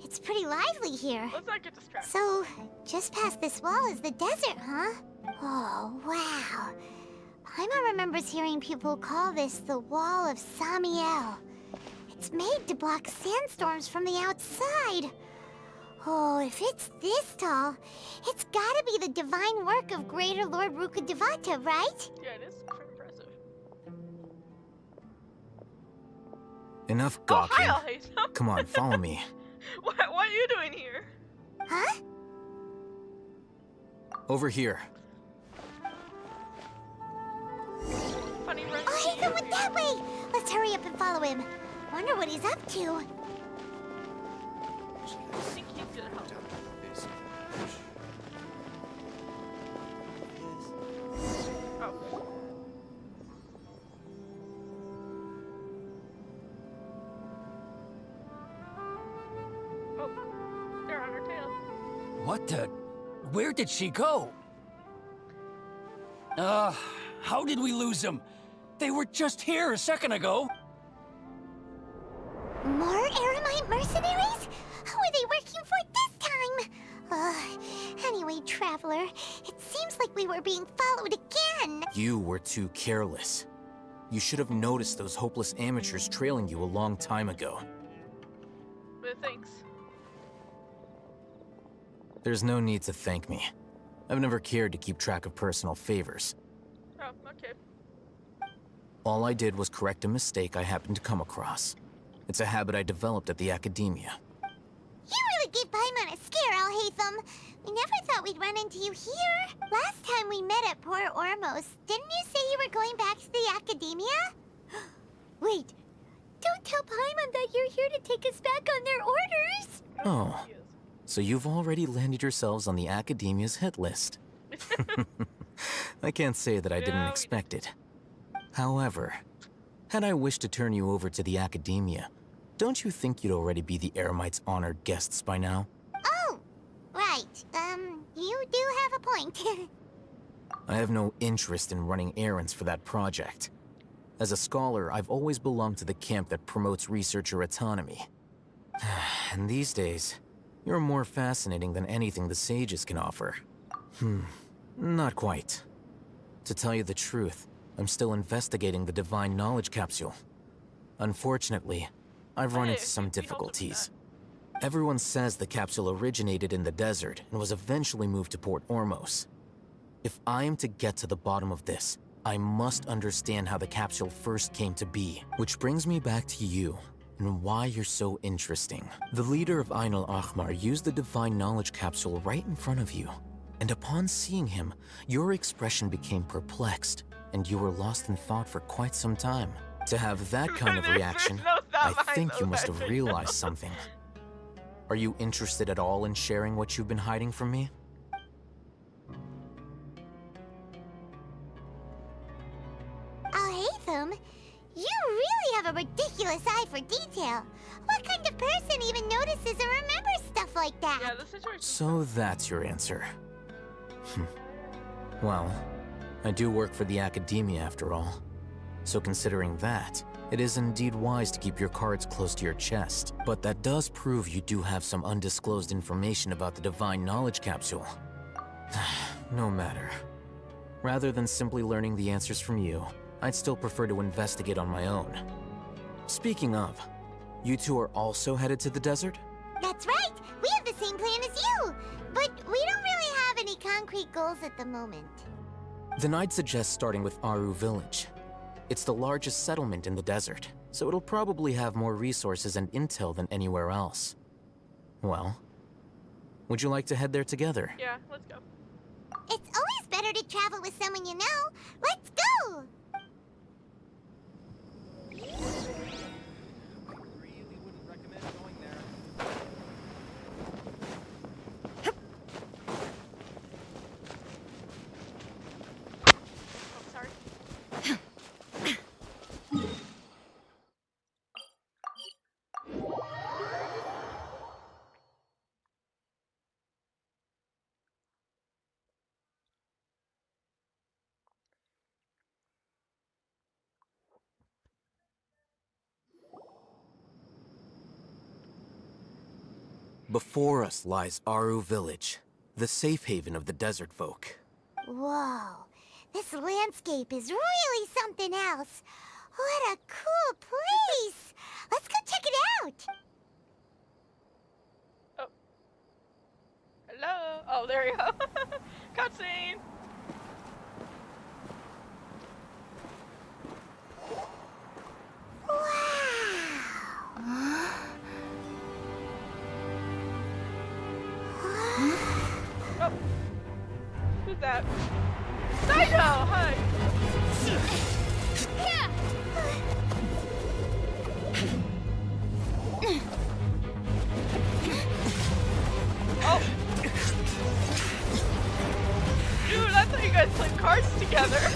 It's pretty lively here. Let's not get distracted. So, just past this wall is the desert, huh? Oh, wow. Paimon remembers hearing people call this the Wall of Samiel. It's made to block sandstorms from the outside. Oh, if it's this tall, it's gotta be the divine work of Greater Lord Rukkhadevata, right? Yeah, it is pretty impressive. Enough gawking. Oh, hi, Alhaitham. Come on, follow me. What are you doing here? Huh? Over here. Funny run. Alhaitham went that way! Let's hurry up and follow him. Wonder what he's up to. I think he's gonna help. Oh. Oh, they're on her tail. What the? Where did she go? How did we lose them? They were just here a second ago. More Aramite mercenaries? Who are they working for this time? Anyway, Traveler, it seems like we were being followed again. You were too careless. You should have noticed those hopeless amateurs trailing you a long time ago. But thanks. There's no need to thank me. I've never cared to keep track of personal favors. Oh, okay. All I did was correct a mistake I happened to come across. It's a habit I developed at the Academia. You really gave Paimon a scare, Alhaitham. We never thought we'd run into you here. Last time we met at Port Ormos, didn't you say you were going back to the Academia? Wait, don't tell Paimon that you're here to take us back on their orders. Oh, so you've already landed yourselves on the Academia's hit list. I can't say that I didn't expect it. However, had I wished to turn you over to the Academia, don't you think you'd already be the Eremites' honored guests by now? Oh, right. You do have a point. I have no interest in running errands for that project. As a scholar, I've always belonged to the camp that promotes researcher autonomy. And these days, you're more fascinating than anything the sages can offer. Not quite. To tell you the truth, I'm still investigating the Divine Knowledge Capsule. Unfortunately, I've run into some difficulties. Everyone says the capsule originated in the desert and was eventually moved to Port Ormos. If I am to get to the bottom of this, I must understand how the capsule first came to be. Which brings me back to you, and why you're so interesting. The leader of Ain al-Ahmar used the Divine Knowledge Capsule right in front of you. And upon seeing him, your expression became perplexed, and you were lost in thought for quite some time. To have that kind of reaction, I think you must have realized something. Are you interested at all in sharing what you've been hiding from me? Alhaitham, you really have a ridiculous eye for detail. What kind of person even notices or remembers stuff like that? Yeah, the situation. So that's your answer. Well, I do work for the academia after all. So considering that, it is indeed wise to keep your cards close to your chest. But that does prove you do have some undisclosed information about the Divine Knowledge Capsule. No matter. Rather than simply learning the answers from you, I'd still prefer to investigate on my own. Speaking of, you two are also headed to the desert? That's right! We have the same plan as you! But we don't really have any concrete goals at the moment. Then I'd suggest starting with Aru Village. It's the largest settlement in the desert, so it'll probably have more resources and intel than anywhere else. Well, would you like to head there together? Yeah, let's go. It's always better to travel with someone you know. Let's go! Before us lies Aru Village, the safe haven of the desert folk. Whoa, this landscape is really something else. What a cool place! Let's go check it out! Oh. Hello? Oh, there you go. Cutscene! Oh. Who's that? Psycho! Hi! Oh! Dude, I thought you guys played cards together.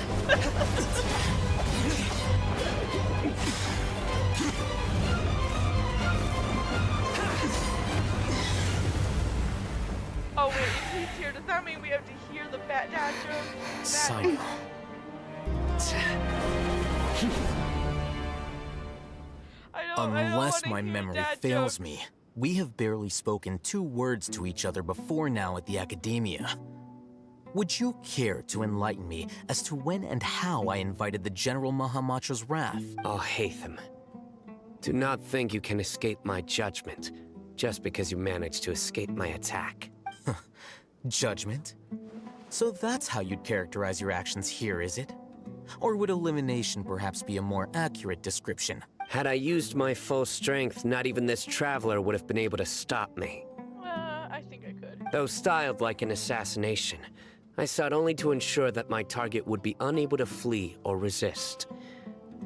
Oh wait, if he's here, does that mean we have to hear the Fat Dad joke? Simon. Unless my memory fails me, we have barely spoken 2 words to each other before now at the Academia. Would you care to enlighten me as to when and how I invited the General Mahamatra's wrath? Alhaitham, do not think you can escape my judgment just because you managed to escape my attack. Judgment? So that's how you'd characterize your actions here, is it? Or would elimination perhaps be a more accurate description? Had I used my full strength, not even this traveler would have been able to stop me. I think I could. Though styled like an assassination, I sought only to ensure that my target would be unable to flee or resist.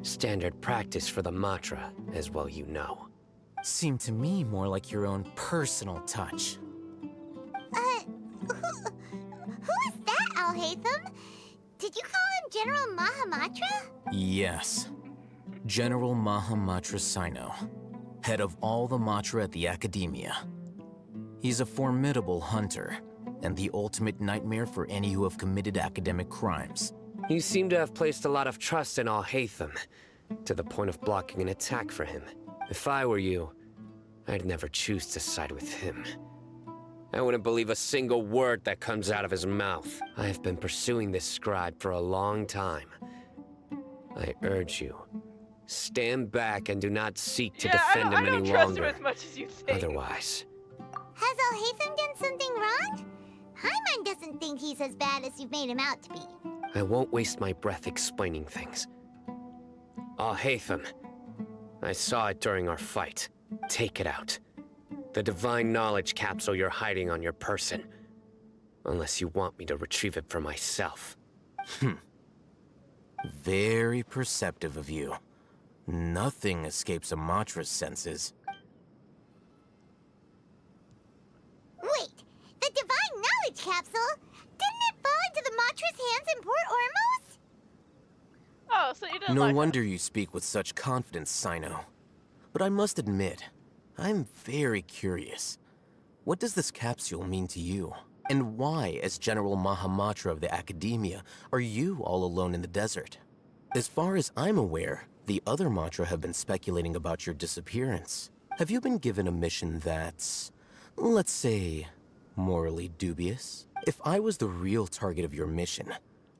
Standard practice for the Matra, as well you know. Seemed to me more like your own personal touch. Who is that, Alhaitham? Did you call him General Mahamatra? Yes. General Mahamatra Sino. head of all the Matra at the Academia. He's a formidable hunter, and the ultimate nightmare for any who have committed academic crimes. You seem to have placed a lot of trust in Al-Haytham, to the point of blocking an attack for him. If I were you, I'd never choose to side with him. I wouldn't believe a single word that comes out of his mouth. I have been pursuing this scribe for a long time. I urge you, stand back and do not seek to defend him any longer. I don't trust him as much as you think. Otherwise... Has Al-Haytham done something wrong? Paimon doesn't think he's as bad as you've made him out to be. I won't waste my breath explaining things. Al-Haytham, I saw it during our fight. Take it out. The divine knowledge capsule you're hiding on your person. Unless you want me to retrieve it for myself. Very perceptive of you. Nothing escapes a Matra's senses. Wait, the divine knowledge capsule? Didn't it fall into the Matra's hands in Port Ormos? Oh, so you didn't No like wonder you speak with such confidence, Sino. But I must admit, I'm very curious. What does this capsule mean to you? And why, as General Mahamatra of the Academia, are you all alone in the desert? As far as I'm aware, the other Matra have been speculating about your disappearance. Have you been given a mission that's, let's say, morally dubious? If I was the real target of your mission,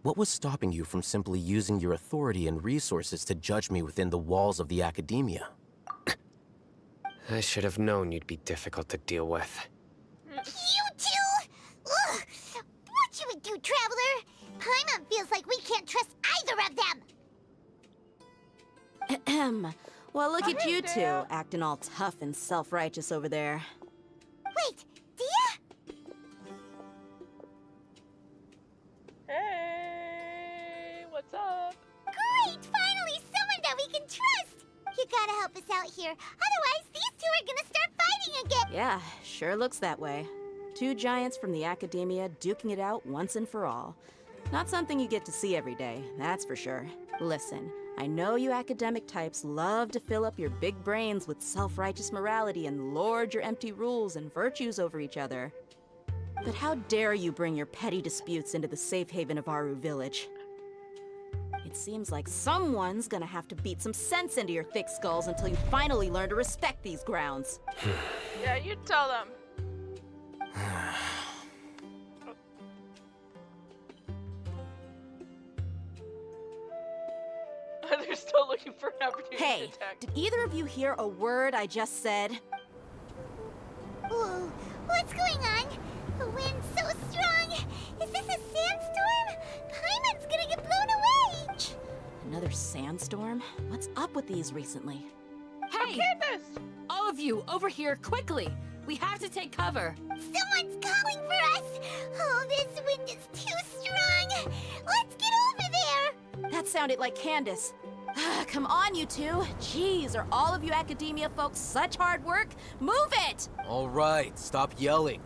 what was stopping you from simply using your authority and resources to judge me within the walls of the Academia? I should have known you'd be difficult to deal with. You two? Ugh! What you would do, Traveler? Paimon feels like we can't trust either of them! Ahem. Well, look at you two, acting all tough and self-righteous over there. Wait, Dia? Hey, what's up? Great! Finally, someone that we can trust! You gotta help us out here, otherwise these two are gonna start fighting again! Yeah, sure looks that way. Two giants from the Academia duking it out once and for all. Not something you get to see every day, that's for sure. Listen, I know you academic types love to fill up your big brains with self-righteous morality and lord your empty rules and virtues over each other. But how dare you bring your petty disputes into the safe haven of Aru Village? It seems like someone's gonna have to beat some sense into your thick skulls until you finally learn to respect these grounds. Yeah, you tell them. They're still looking for an opportunity to Hey, attack. did either of you hear a word I just said? Whoa, what's going on? The wind's so strong! Is this a sandstorm? Paimon's gonna get blown away! Another sandstorm? What's up with these recently? Hey! Candace! All of you, over here, quickly! We have to take cover! Someone's calling for us! Oh, this wind is too strong! Let's get over there! That sounded like Candace. Come on, you two. Jeez, are all of you Academia folks such hard work? Move it! All right, stop yelling.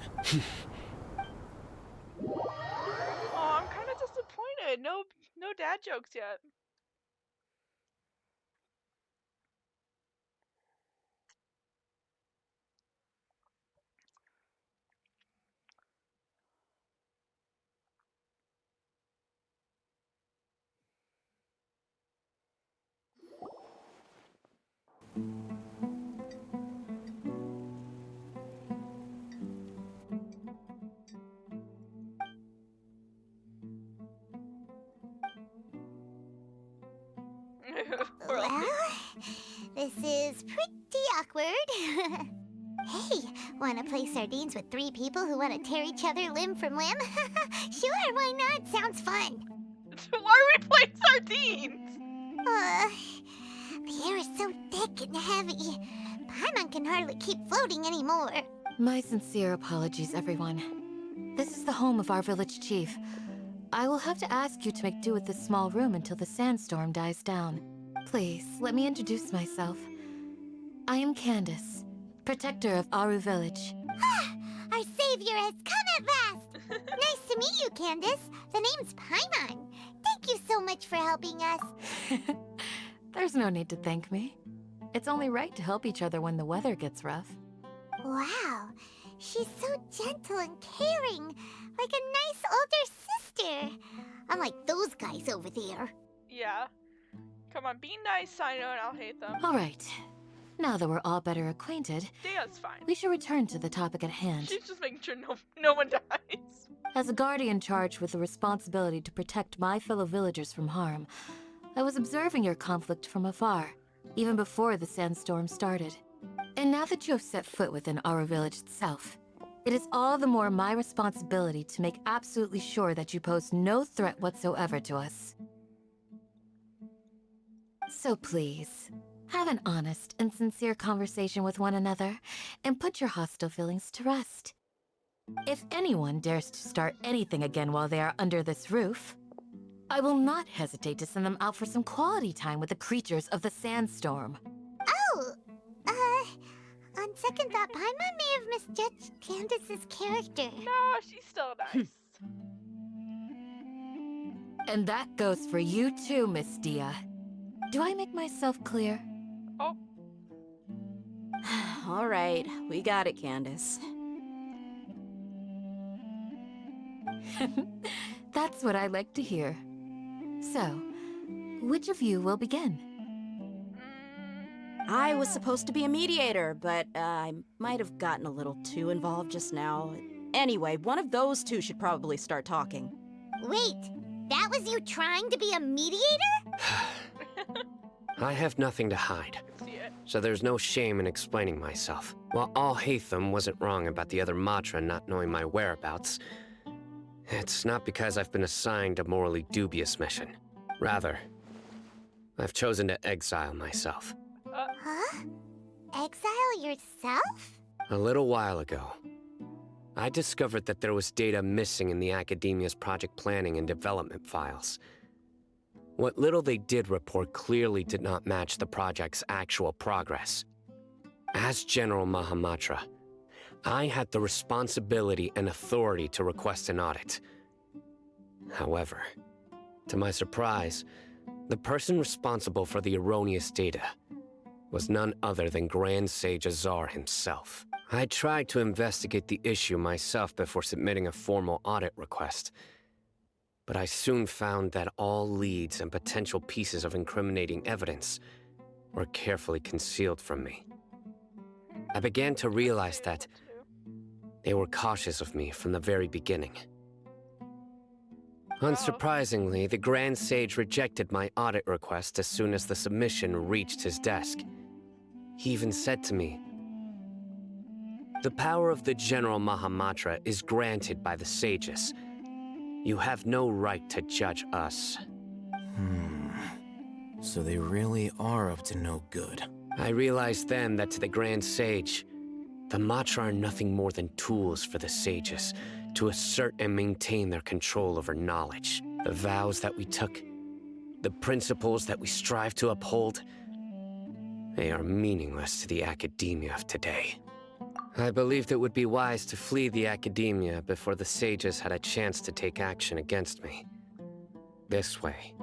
Oh, I'm kind of disappointed. No dad jokes yet. Well, this is pretty awkward. Hey, wanna play sardines with three people who wanna tear each other limb from limb? Sure, why not? Sounds fun. Why are we playing sardines? The air is so thick and heavy. Paimon can hardly keep floating anymore. My sincere apologies, everyone. This is the home of our village chief. I will have to ask you to make do with this small room until the sandstorm dies down. Please, let me introduce myself. I am Candace, protector of Aru Village. Our savior has come at last! Nice to meet you, Candace. The name's Paimon. Thank you so much for helping us. There's no need to thank me. It's only right to help each other when the weather gets rough. Wow, she's so gentle and caring, like a nice older sister. Unlike those guys over there. Yeah. Come on, be nice, Sino, and I'll hate them. All right. Now that we're all better acquainted, Dia's fine. we should return to the topic at hand. She's just making sure no one dies. As a guardian charged with the responsibility to protect my fellow villagers from harm, I was observing your conflict from afar, even before the sandstorm started. And now that you have set foot within our village itself, it is all the more my responsibility to make absolutely sure that you pose no threat whatsoever to us. So please, have an honest and sincere conversation with one another, and put your hostile feelings to rest. If anyone dares to start anything again while they are under this roof, I will not hesitate to send them out for some quality time with the creatures of the sandstorm. Oh, on second thought, Paimon may have misjudged Candace's character. No, she's still nice. And that goes for you too, Miss Dia. Do I make myself clear? Oh. All right, we got it, Candace. That's what I like to hear. So, which of you will begin? I was supposed to be a mediator, but I might have gotten a little too involved just now. Anyway, one of those two should probably start talking. Wait, that was you trying to be a mediator? I have nothing to hide, so there's no shame in explaining myself. While Al-Haytham wasn't wrong about the other Matra not knowing my whereabouts, it's not because I've been assigned a morally dubious mission. Rather, I've chosen to exile myself. Huh? Exile yourself? A little while ago, I discovered that there was data missing in the Academia's project planning and development files. What little they did report clearly did not match the project's actual progress. As General Mahamatra, I had the responsibility and authority to request an audit. However, to my surprise, the person responsible for the erroneous data was none other than Grand Sage Azar himself. I tried to investigate the issue myself before submitting a formal audit request, but I soon found that all leads and potential pieces of incriminating evidence were carefully concealed from me. I began to realize that they were cautious of me from the very beginning. Unsurprisingly, the Grand Sage rejected my audit request as soon as the submission reached his desk. He even said to me, "The power of the General Mahamatra is granted by the sages. You have no right to judge us." So they really are up to no good. I realized then that to the Grand Sage, the Matra are nothing more than tools for the sages to assert and maintain their control over knowledge. The vows that we took, the principles that we strive to uphold, they are meaningless to the academia of today. I believed it would be wise to flee the academia before the sages had a chance to take action against me. This way,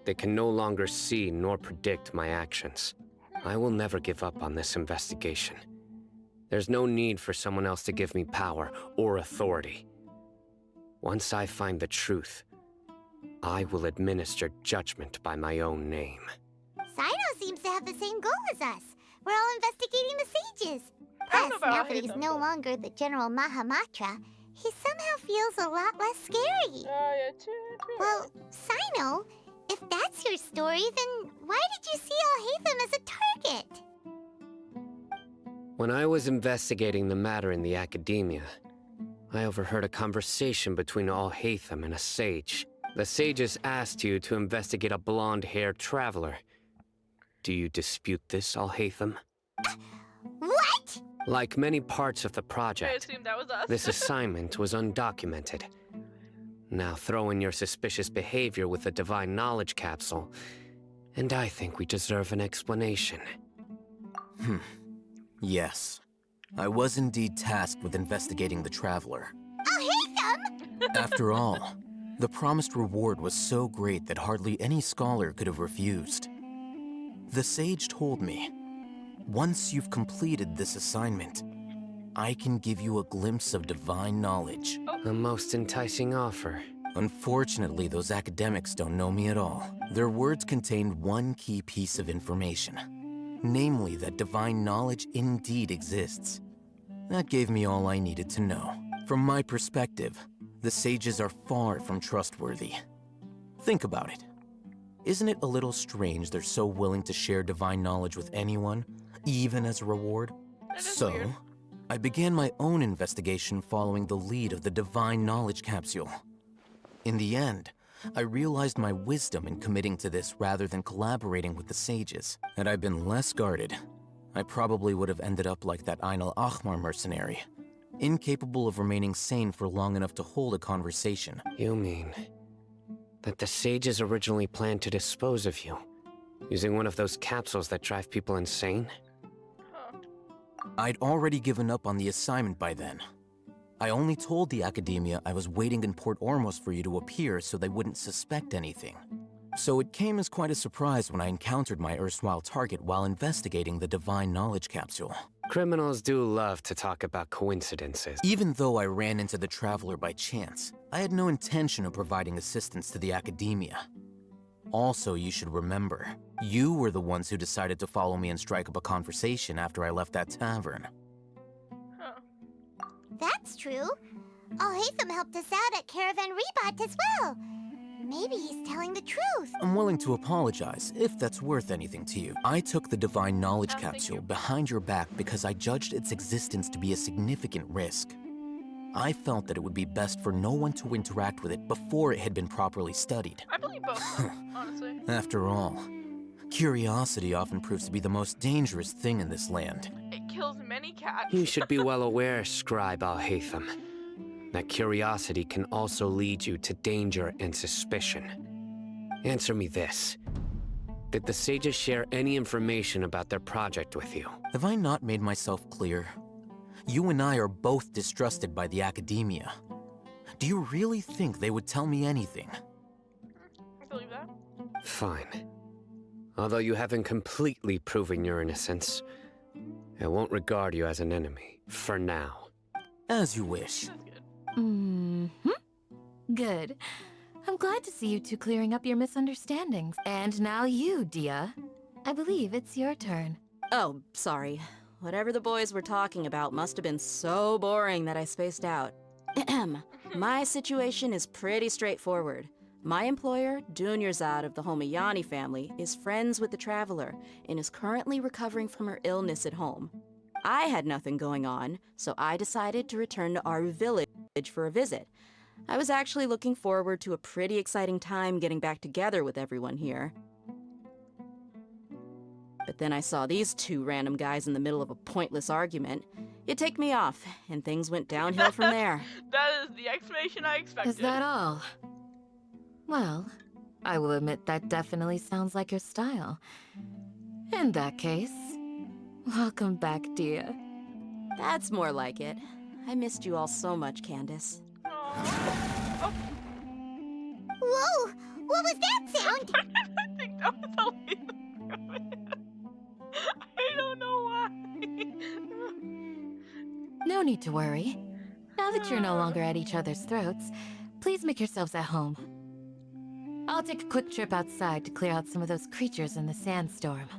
they can no longer see nor predict my actions. I will never give up on this investigation. There's no need for someone else to give me power or authority. Once I find the truth, I will administer judgment by my own name. Sino seems to have the same goal as us. We're all investigating the sages. Plus, now that he's no longer the General Mahamatra, he somehow feels a lot less scary. Yeah, true. Well, Sino, if that's your story, then why did you see Al-Haytham as a target? When I was investigating the matter in the academia, I overheard a conversation between Al-Haytham and a sage. The sages asked you to investigate a blonde-haired traveler. Do you dispute this, Al-Haytham? What? Like many parts of the I project, assumed that was us. this assignment was undocumented. Now throw in your suspicious behavior with the Divine Knowledge Capsule, and I think we deserve an explanation. Yes. I was indeed tasked with investigating the Traveler. Al-Haytham! After all, the promised reward was so great that hardly any scholar could have refused. The sage told me, Once you've completed this assignment, I can give you a glimpse of divine knowledge. A most enticing offer. Unfortunately, those academics don't know me at all. Their words contained one key piece of information, namely that divine knowledge indeed exists. That gave me all I needed to know. From my perspective, the sages are far from trustworthy. Think about it. Isn't it a little strange they're so willing to share divine knowledge with anyone, even as a reward? So, I began my own investigation following the lead of the divine knowledge capsule. In the end, I realized my wisdom in committing to this rather than collaborating with the sages. Had I been less guarded, I probably would have ended up like that Ain al-Ahmar mercenary, incapable of remaining sane for long enough to hold a conversation. You mean that the sages originally planned to dispose of you, using one of those capsules that drive people insane? I'd already given up on the assignment by then. I only told the academia I was waiting in Port Ormos for you to appear so they wouldn't suspect anything. So it came as quite a surprise when I encountered my erstwhile target while investigating the divine knowledge capsule. Criminals do love to talk about coincidences. Even though I ran into the Traveler by chance, I had no intention of providing assistance to the academia. Also, you should remember, you were the ones who decided to follow me and strike up a conversation after I left that tavern. That's true. Al-Haytham helped us out at Caravan Rebat as well. Maybe he's telling the truth. I'm willing to apologize, if that's worth anything to you. I took the divine knowledge capsule behind your back because I judged its existence to be a significant risk. I felt that it would be best for no one to interact with it before it had been properly studied. I believe both of them, honestly. After all, curiosity often proves to be the most dangerous thing in this land. It kills many cats. You should be well aware, Scribe Al-Haytham, that curiosity can also lead you to danger and suspicion. Answer me this. Did the sages share any information about their project with you? Have I not made myself clear? You and I are both distrusted by the academia. Do you really think they would tell me anything? I believe that. Fine. Although you haven't completely proven your innocence, I won't regard you as an enemy, for now. As you wish. Good. I'm glad to see you two clearing up your misunderstandings. And now you, Dia. I believe it's your turn. Oh, sorry. Whatever the boys were talking about must have been so boring that I spaced out. My situation is pretty straightforward. My employer, Dunyarzad of the Homayani family, is friends with the Traveler and is currently recovering from her illness at home. I had nothing going on, so I decided to return to our village for a visit. I was actually looking forward to a pretty exciting time getting back together with everyone here. But then I saw these two random guys in the middle of a pointless argument. It ticked me off, and things went downhill from there. That is the explanation I expected. Is that all? Well, I will admit that definitely sounds like your style. In that case, welcome back, Dia. That's more like it. I missed you all so much, Candace. Whoa! What was that sound? I think that was Elena. I don't know why. No need to worry. Now that you're no longer at each other's throats, please make yourselves at home. I'll take a quick trip outside to clear out some of those creatures in the sandstorm.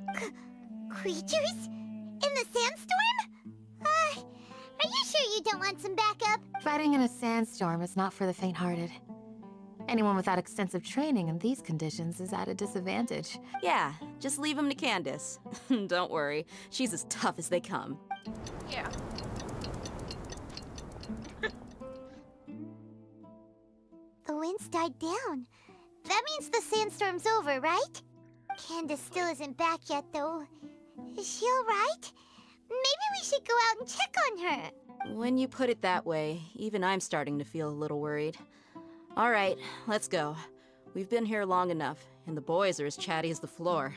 Creatures? In the sandstorm? Are you sure you don't want some backup? Fighting in a sandstorm is not for the faint-hearted. Anyone without extensive training in these conditions is at a disadvantage. Yeah, just leave them to Candace. Don't worry, she's as tough as they come. Yeah. The wind's died down. That means the sandstorm's over, right? Candace still isn't back yet, though. Is she alright? Maybe we should go out and check on her. When you put it that way, even I'm starting to feel a little worried. All right, let's go. We've been here long enough, and the boys are as chatty as the floor.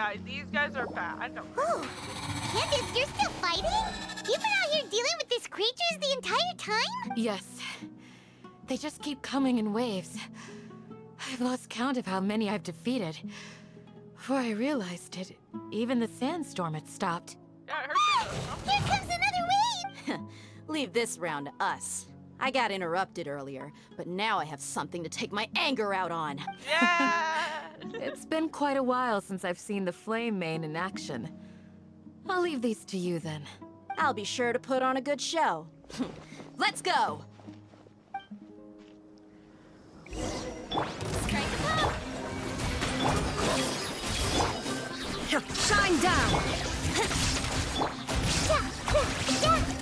guys. These guys are bad. Ooh, Candace, you're still fighting? You've been out here dealing with these creatures the entire time? Yes. They just keep coming in waves. I've lost count of how many I've defeated. Before I realized it, even the sandstorm had stopped. Yeah, I heard that. Here comes another wave! Leave this round to us. I got interrupted earlier, but now I have something to take my anger out on. Yeah! It's been quite a while since I've seen the flame main in action. I'll leave these to you then. I'll be sure to put on a good show. Let's go! Shine down!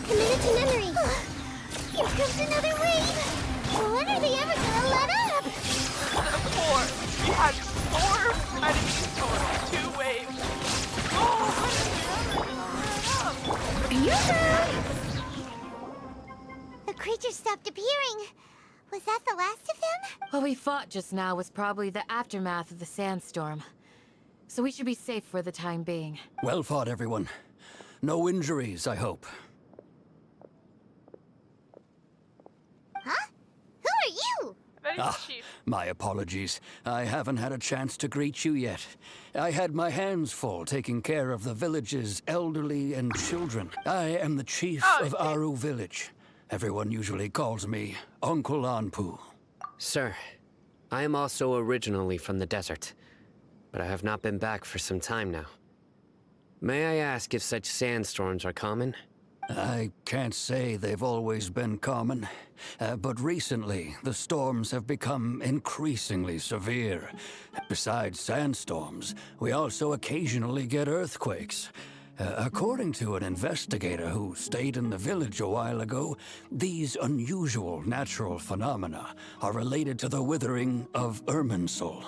Committed to memory. Here comes another wave. When are they ever gonna let up? 4. We had 4 enemies total. 2 waves. Oh, when are they ever gonna let up? The creatures stopped appearing. Was that the last of them? What we fought just now was probably the aftermath of the sandstorm. So we should be safe for the time being. Well fought, everyone. No injuries, I hope. Huh? Who are you? My apologies. I haven't had a chance to greet you yet. I had my hands full taking care of the village's elderly and children. I am the chief of Aru Village. Everyone usually calls me Uncle Anpu. Sir, I am also originally from the desert, but I have not been back for some time now. May I ask if such sandstorms are common? I can't say they've always been common, but recently the storms have become increasingly severe. Besides sandstorms, we also occasionally get earthquakes. According to an investigator who stayed in the village a while ago, these unusual natural phenomena are related to the withering of Irminsul.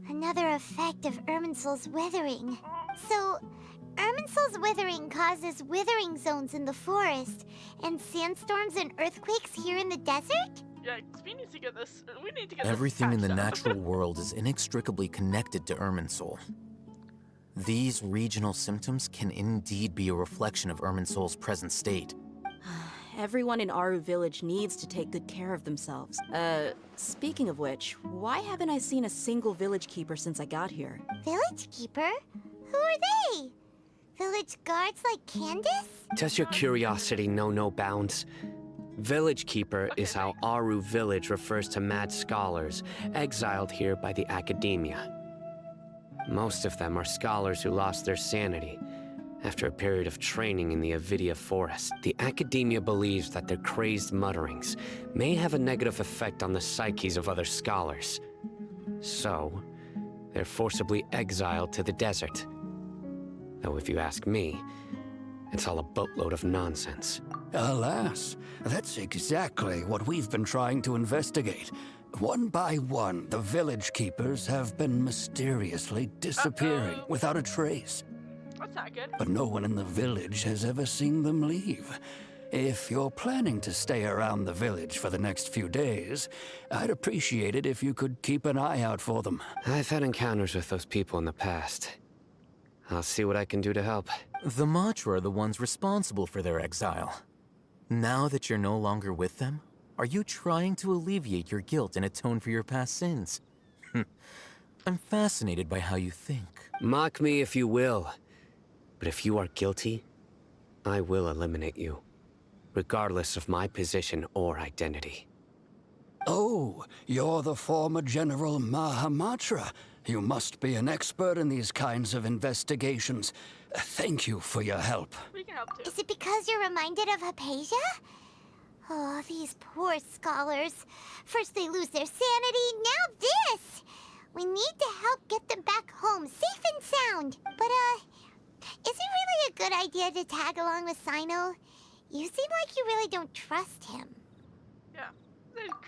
Another effect of Irminsul's withering. So, Irminsul's withering causes withering zones in the forest, and sandstorms and earthquakes here in the desert? Yeah, 'cause we need to get this. We need to get Everything in the this natural world is inextricably connected to Irminsul. These regional symptoms can indeed be a reflection of Irminsul's present state. Everyone in Aru Village needs to take good care of themselves. Speaking of which, why haven't I seen a single village keeper since I got here? Village keeper? Who are they? Village guards like Candace? Does your curiosity know no bounds? Village Keeper is how Aru Village refers to mad scholars exiled here by the academia. Most of them are scholars who lost their sanity after a period of training in the Avidia forest. The academia believes that their crazed mutterings may have a negative effect on the psyches of other scholars. So, they're forcibly exiled to the desert. Though if you ask me, it's all a boatload of nonsense. Alas, that's exactly what we've been trying to investigate. One by one, the village keepers have been mysteriously disappearing without a trace. That's not good. But no one in the village has ever seen them leave. If you're planning to stay around the village for the next few days, I'd appreciate it if you could keep an eye out for them. I've had encounters with those people in the past. I'll see what I can do to help. The Matra are the ones responsible for their exile. Now that you're no longer with them, are you trying to alleviate your guilt and atone for your past sins? I'm fascinated by how you think. Mock me if you will, but if you are guilty, I will eliminate you, regardless of my position or identity. Oh, you're the former General Mahamatra. You must be an expert in these kinds of investigations. Thank you for your help. We can help too. Is it because you're reminded of Hypatia? Oh, these poor scholars. First they lose their sanity, now this! We need to help get them back home, safe and sound. But, is it really a good idea to tag along with Sino? You seem like you really don't trust him. Yeah.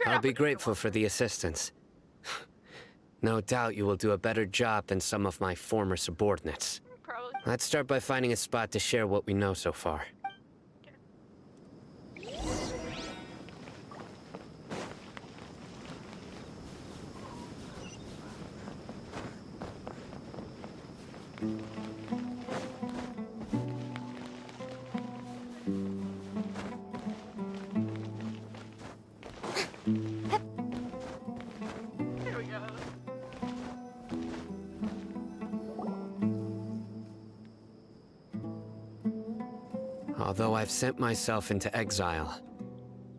I'll be grateful for the assistance. No doubt you will do a better job than some of my former subordinates. Probably. Let's start by finding a spot to share what we know so far. Although I've sent myself into exile,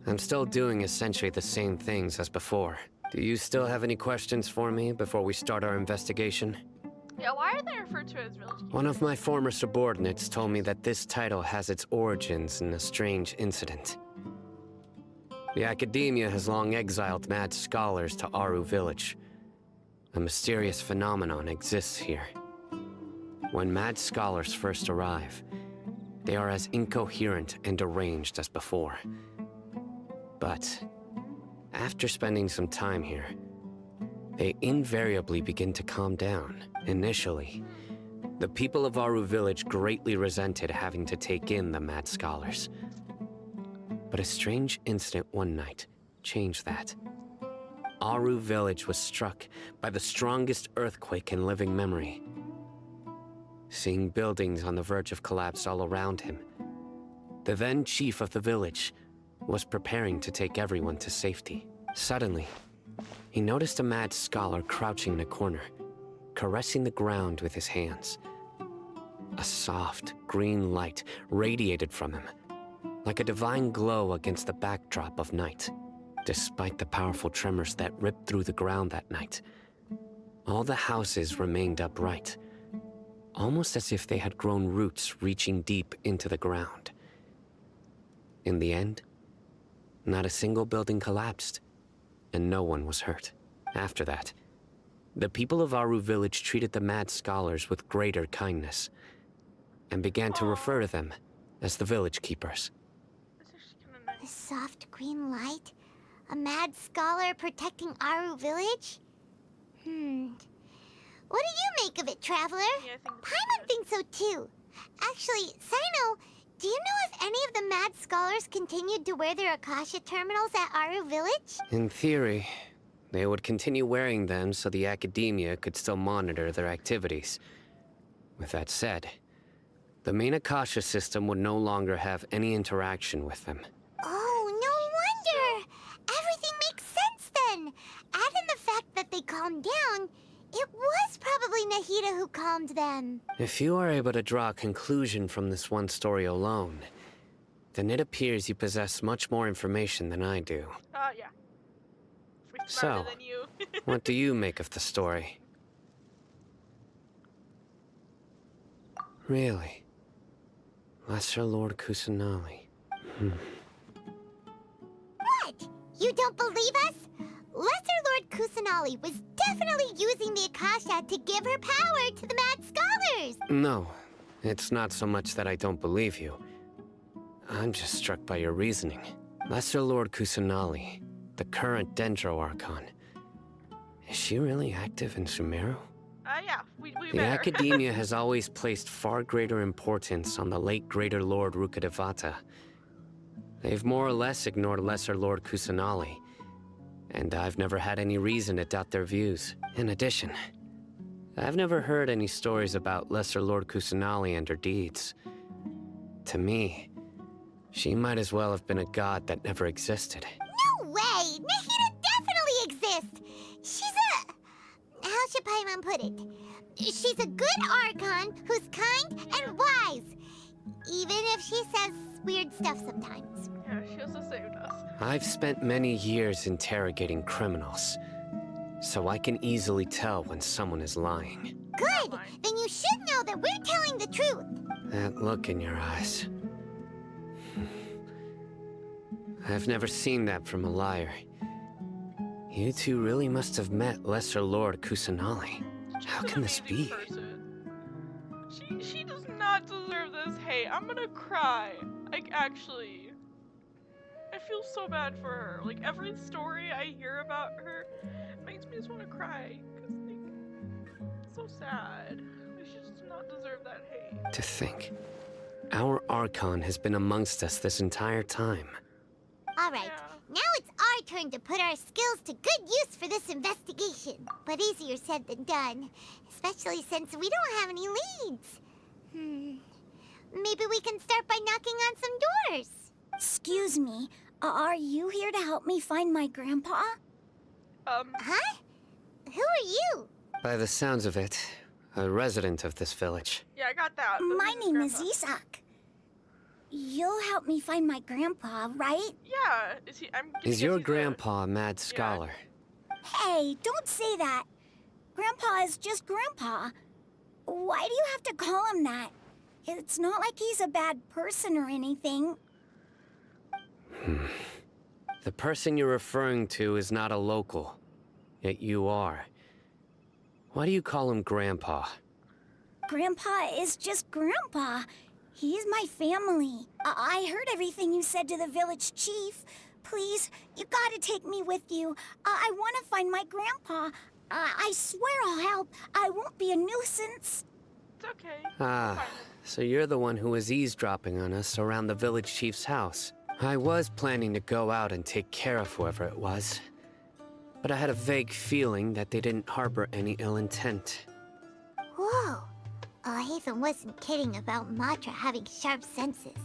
I'm still doing essentially the same things as before. Do you still have any questions for me before we start our investigation? Yeah, why are they referred to as village keepers? One of my former subordinates told me that this title has its origins in a strange incident. The Academia has long exiled mad scholars to Aru Village. A mysterious phenomenon exists here. When mad scholars first arrive, they are as incoherent and deranged as before. But after spending some time here, they invariably begin to calm down. Initially, the people of Aru Village greatly resented having to take in the mad scholars. But a strange incident one night changed that. Aru Village was struck by the strongest earthquake in living memory. Seeing buildings on the verge of collapse all around him, the then chief of the village was preparing to take everyone to safety. Suddenly, he noticed a mad scholar crouching in a corner, caressing the ground with his hands. A soft, green light radiated from him, like a divine glow against the backdrop of night. Despite the powerful tremors that ripped through the ground that night, all the houses remained upright, almost as if they had grown roots reaching deep into the ground. In the end, not a single building collapsed, and no one was hurt. After that, the people of Aru Village treated the mad scholars with greater kindness, and began to refer to them as the village keepers. A soft green light? A mad scholar protecting Aru Village? What do you make of it, Traveler? Yeah, Paimon thinks so too. Actually, Sino, do you know if any of the mad scholars continued to wear their Akasha terminals at Aru Village? In theory, they would continue wearing them so the Academia could still monitor their activities. With that said, the main Akasha system would no longer have any interaction with them. Oh, no wonder! Everything makes sense then! Add in the fact that they calmed down, it was probably Nahida who calmed them. If you are able to draw a conclusion from this one story alone, then it appears you possess much more information than I do. Yeah. We're So, smarter than you. what do you make of the story? Really? Lesser Lord Kusanali. What? You don't believe us? Lesser Lord Kusanali was definitely using the Akasha to give her power to the mad scholars! No, it's not so much that I don't believe you. I'm just struck by your reasoning. Lesser Lord Kusanali, the current Dendro Archon. Is she really active in Sumeru? Yeah, we The better. Academia has always placed far greater importance on the late Greater Lord Rukkhadevata. They've more or less ignored Lesser Lord Kusanali, and I've never had any reason to doubt their views. In addition, I've never heard any stories about Lesser Lord Kusanali and her deeds. To me, she might as well have been a god that never existed. No way! Nahida definitely exists! She's a... How should Paimon put it? She's a good Archon who's kind and wise. Even if she says weird stuff sometimes. Yeah, she also saved us. I've spent many years interrogating criminals, so I can easily tell when someone is lying. Good! Then you should know that we're telling the truth. That look in your eyes. I've never seen that from a liar. You two really must have met Lesser Lord Kusanali. How can this be? She does not deserve this hate. I'm gonna cry. Like, actually. I feel so bad for her. Like, every story I hear about her makes me just want to cry. Because, like, it's so sad. She does not deserve that hate. To think, our Archon has been amongst us this entire time. Alright, now it's our turn to put our skills to good use for this investigation. But easier said than done, especially since we don't have any leads. Maybe we can start by knocking on some doors. Excuse me, are you here to help me find my grandpa? Huh? Who are you? By the sounds of it, a resident of this village. Yeah, I got that. My name is Isak. you'll help me find my grandpa, right? Yeah. Is he? I'm gonna Is guess your he's grandpa a mad scholar? Hey, don't say that. Grandpa is just Grandpa. Why do you have to call him that? It's not like he's a bad person or anything. The person you're referring to is not a local, yet you are. Why do you call him Grandpa? Grandpa is just Grandpa. He's my family. I heard everything you said to the village chief. Please, you gotta take me with you. I want to find my grandpa. I swear I'll help. I won't be a nuisance. It's okay. Ah, so you're the one who was eavesdropping on us around the village chief's house. I was planning to go out and take care of whoever it was, but I had a vague feeling that they didn't harbor any ill intent. Whoa. Haven wasn't kidding about Matra having sharp senses.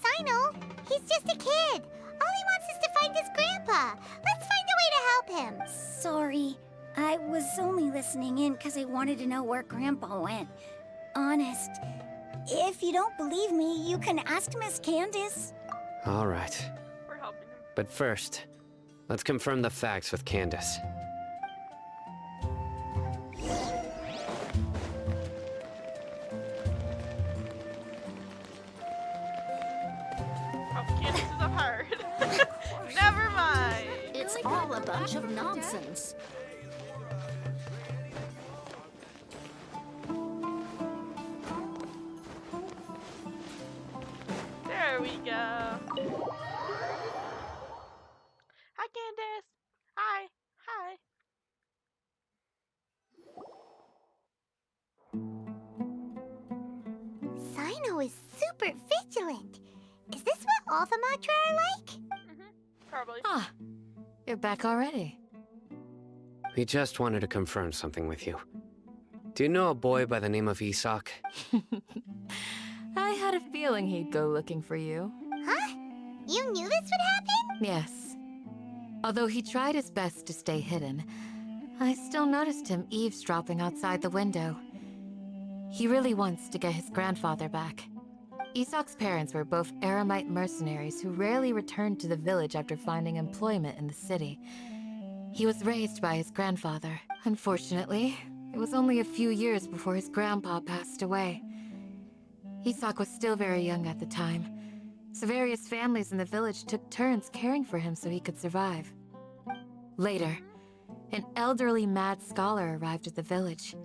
Sino, he's just a kid. All he wants is to find his grandpa. Let's find a way to help him. Sorry. I was only listening in because I wanted to know where Grandpa went. Honest. If you don't believe me, you can ask Miss Candace. All right. We're helping him. But first, let's confirm the facts with Candace. Oh, Candace is up hard. Never mind. It's all a bunch of nonsense. There we go. Hi, Candace. Hi. Hi. Sino is super vigilant. Is this what all the Matra are like? Probably. Ah, you're back already. We just wanted to confirm something with you. Do you know a boy by the name of Isak? I had a feeling he'd go looking for you. Huh? You knew this would happen? Yes. Although he tried his best to stay hidden, I still noticed him eavesdropping outside the window. He really wants to get his grandfather back. Isak's parents were both Aramite mercenaries who rarely returned to the village after finding employment in the city. He was raised by his grandfather. Unfortunately, it was only a few years before his grandpa passed away. Isak was still very young at the time, so various families in the village took turns caring for him so he could survive. Later, an elderly mad scholar arrived at the village.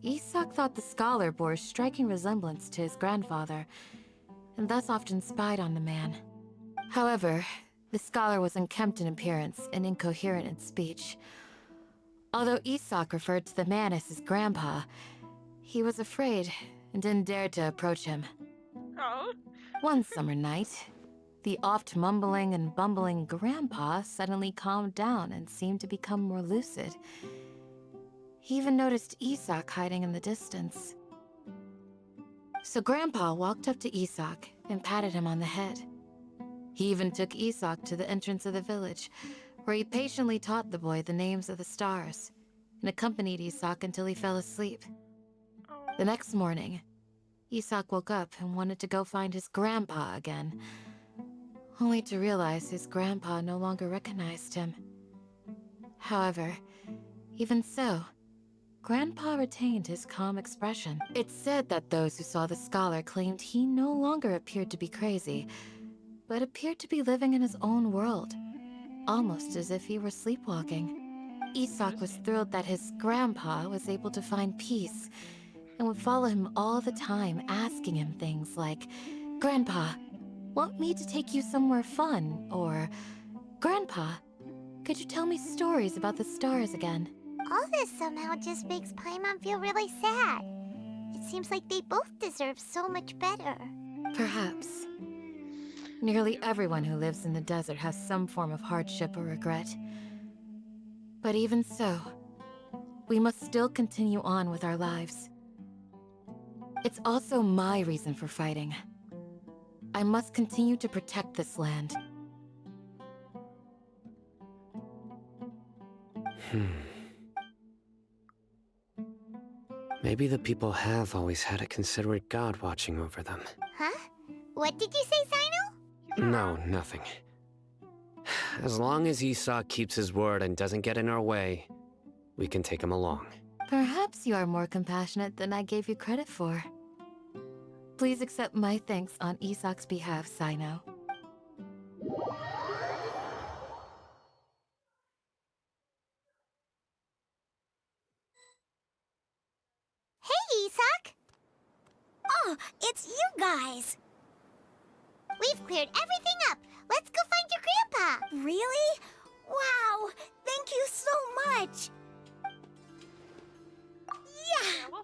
Isak thought the scholar bore a striking resemblance to his grandfather, and thus often spied on the man. However, the scholar was unkempt in appearance and incoherent in speech. Although Isak referred to the man as his grandpa, he was afraid and didn't dare to approach him. Oh. One summer night, the oft mumbling and bumbling grandpa suddenly calmed down and seemed to become more lucid. He even noticed Isak hiding in the distance. So Grandpa walked up to Isak and patted him on the head. He even took Isak to the entrance of the village, where he patiently taught the boy the names of the stars, and accompanied Isak until he fell asleep. The next morning, Isak woke up and wanted to go find his grandpa again, only to realize his grandpa no longer recognized him. However, even so, Grandpa retained his calm expression. It's said that those who saw the scholar claimed he no longer appeared to be crazy, but appeared to be living in his own world, almost as if he were sleepwalking. Isak was thrilled that his grandpa was able to find peace, and would follow him all the time, asking him things like, "Grandpa, want me to take you somewhere fun?" Or, "Grandpa, could you tell me stories about the stars again?" All this somehow just makes Paimon feel really sad. It seems like they both deserve so much better. Perhaps. Nearly everyone who lives in the desert has some form of hardship or regret. But even so, we must still continue on with our lives. It's also my reason for fighting. I must continue to protect this land. Maybe the people have always had a considerate god watching over them. Huh? What did you say, Sino? No, nothing. As long as Esau keeps his word and doesn't get in our way, we can take him along. Perhaps you are more compassionate than I gave you credit for. Please accept my thanks on Isak's behalf, Sino. Hey, Isak! Oh, it's you guys! We've cleared everything up. Let's go find your grandpa. Really? Wow! Thank you so much! Yeah!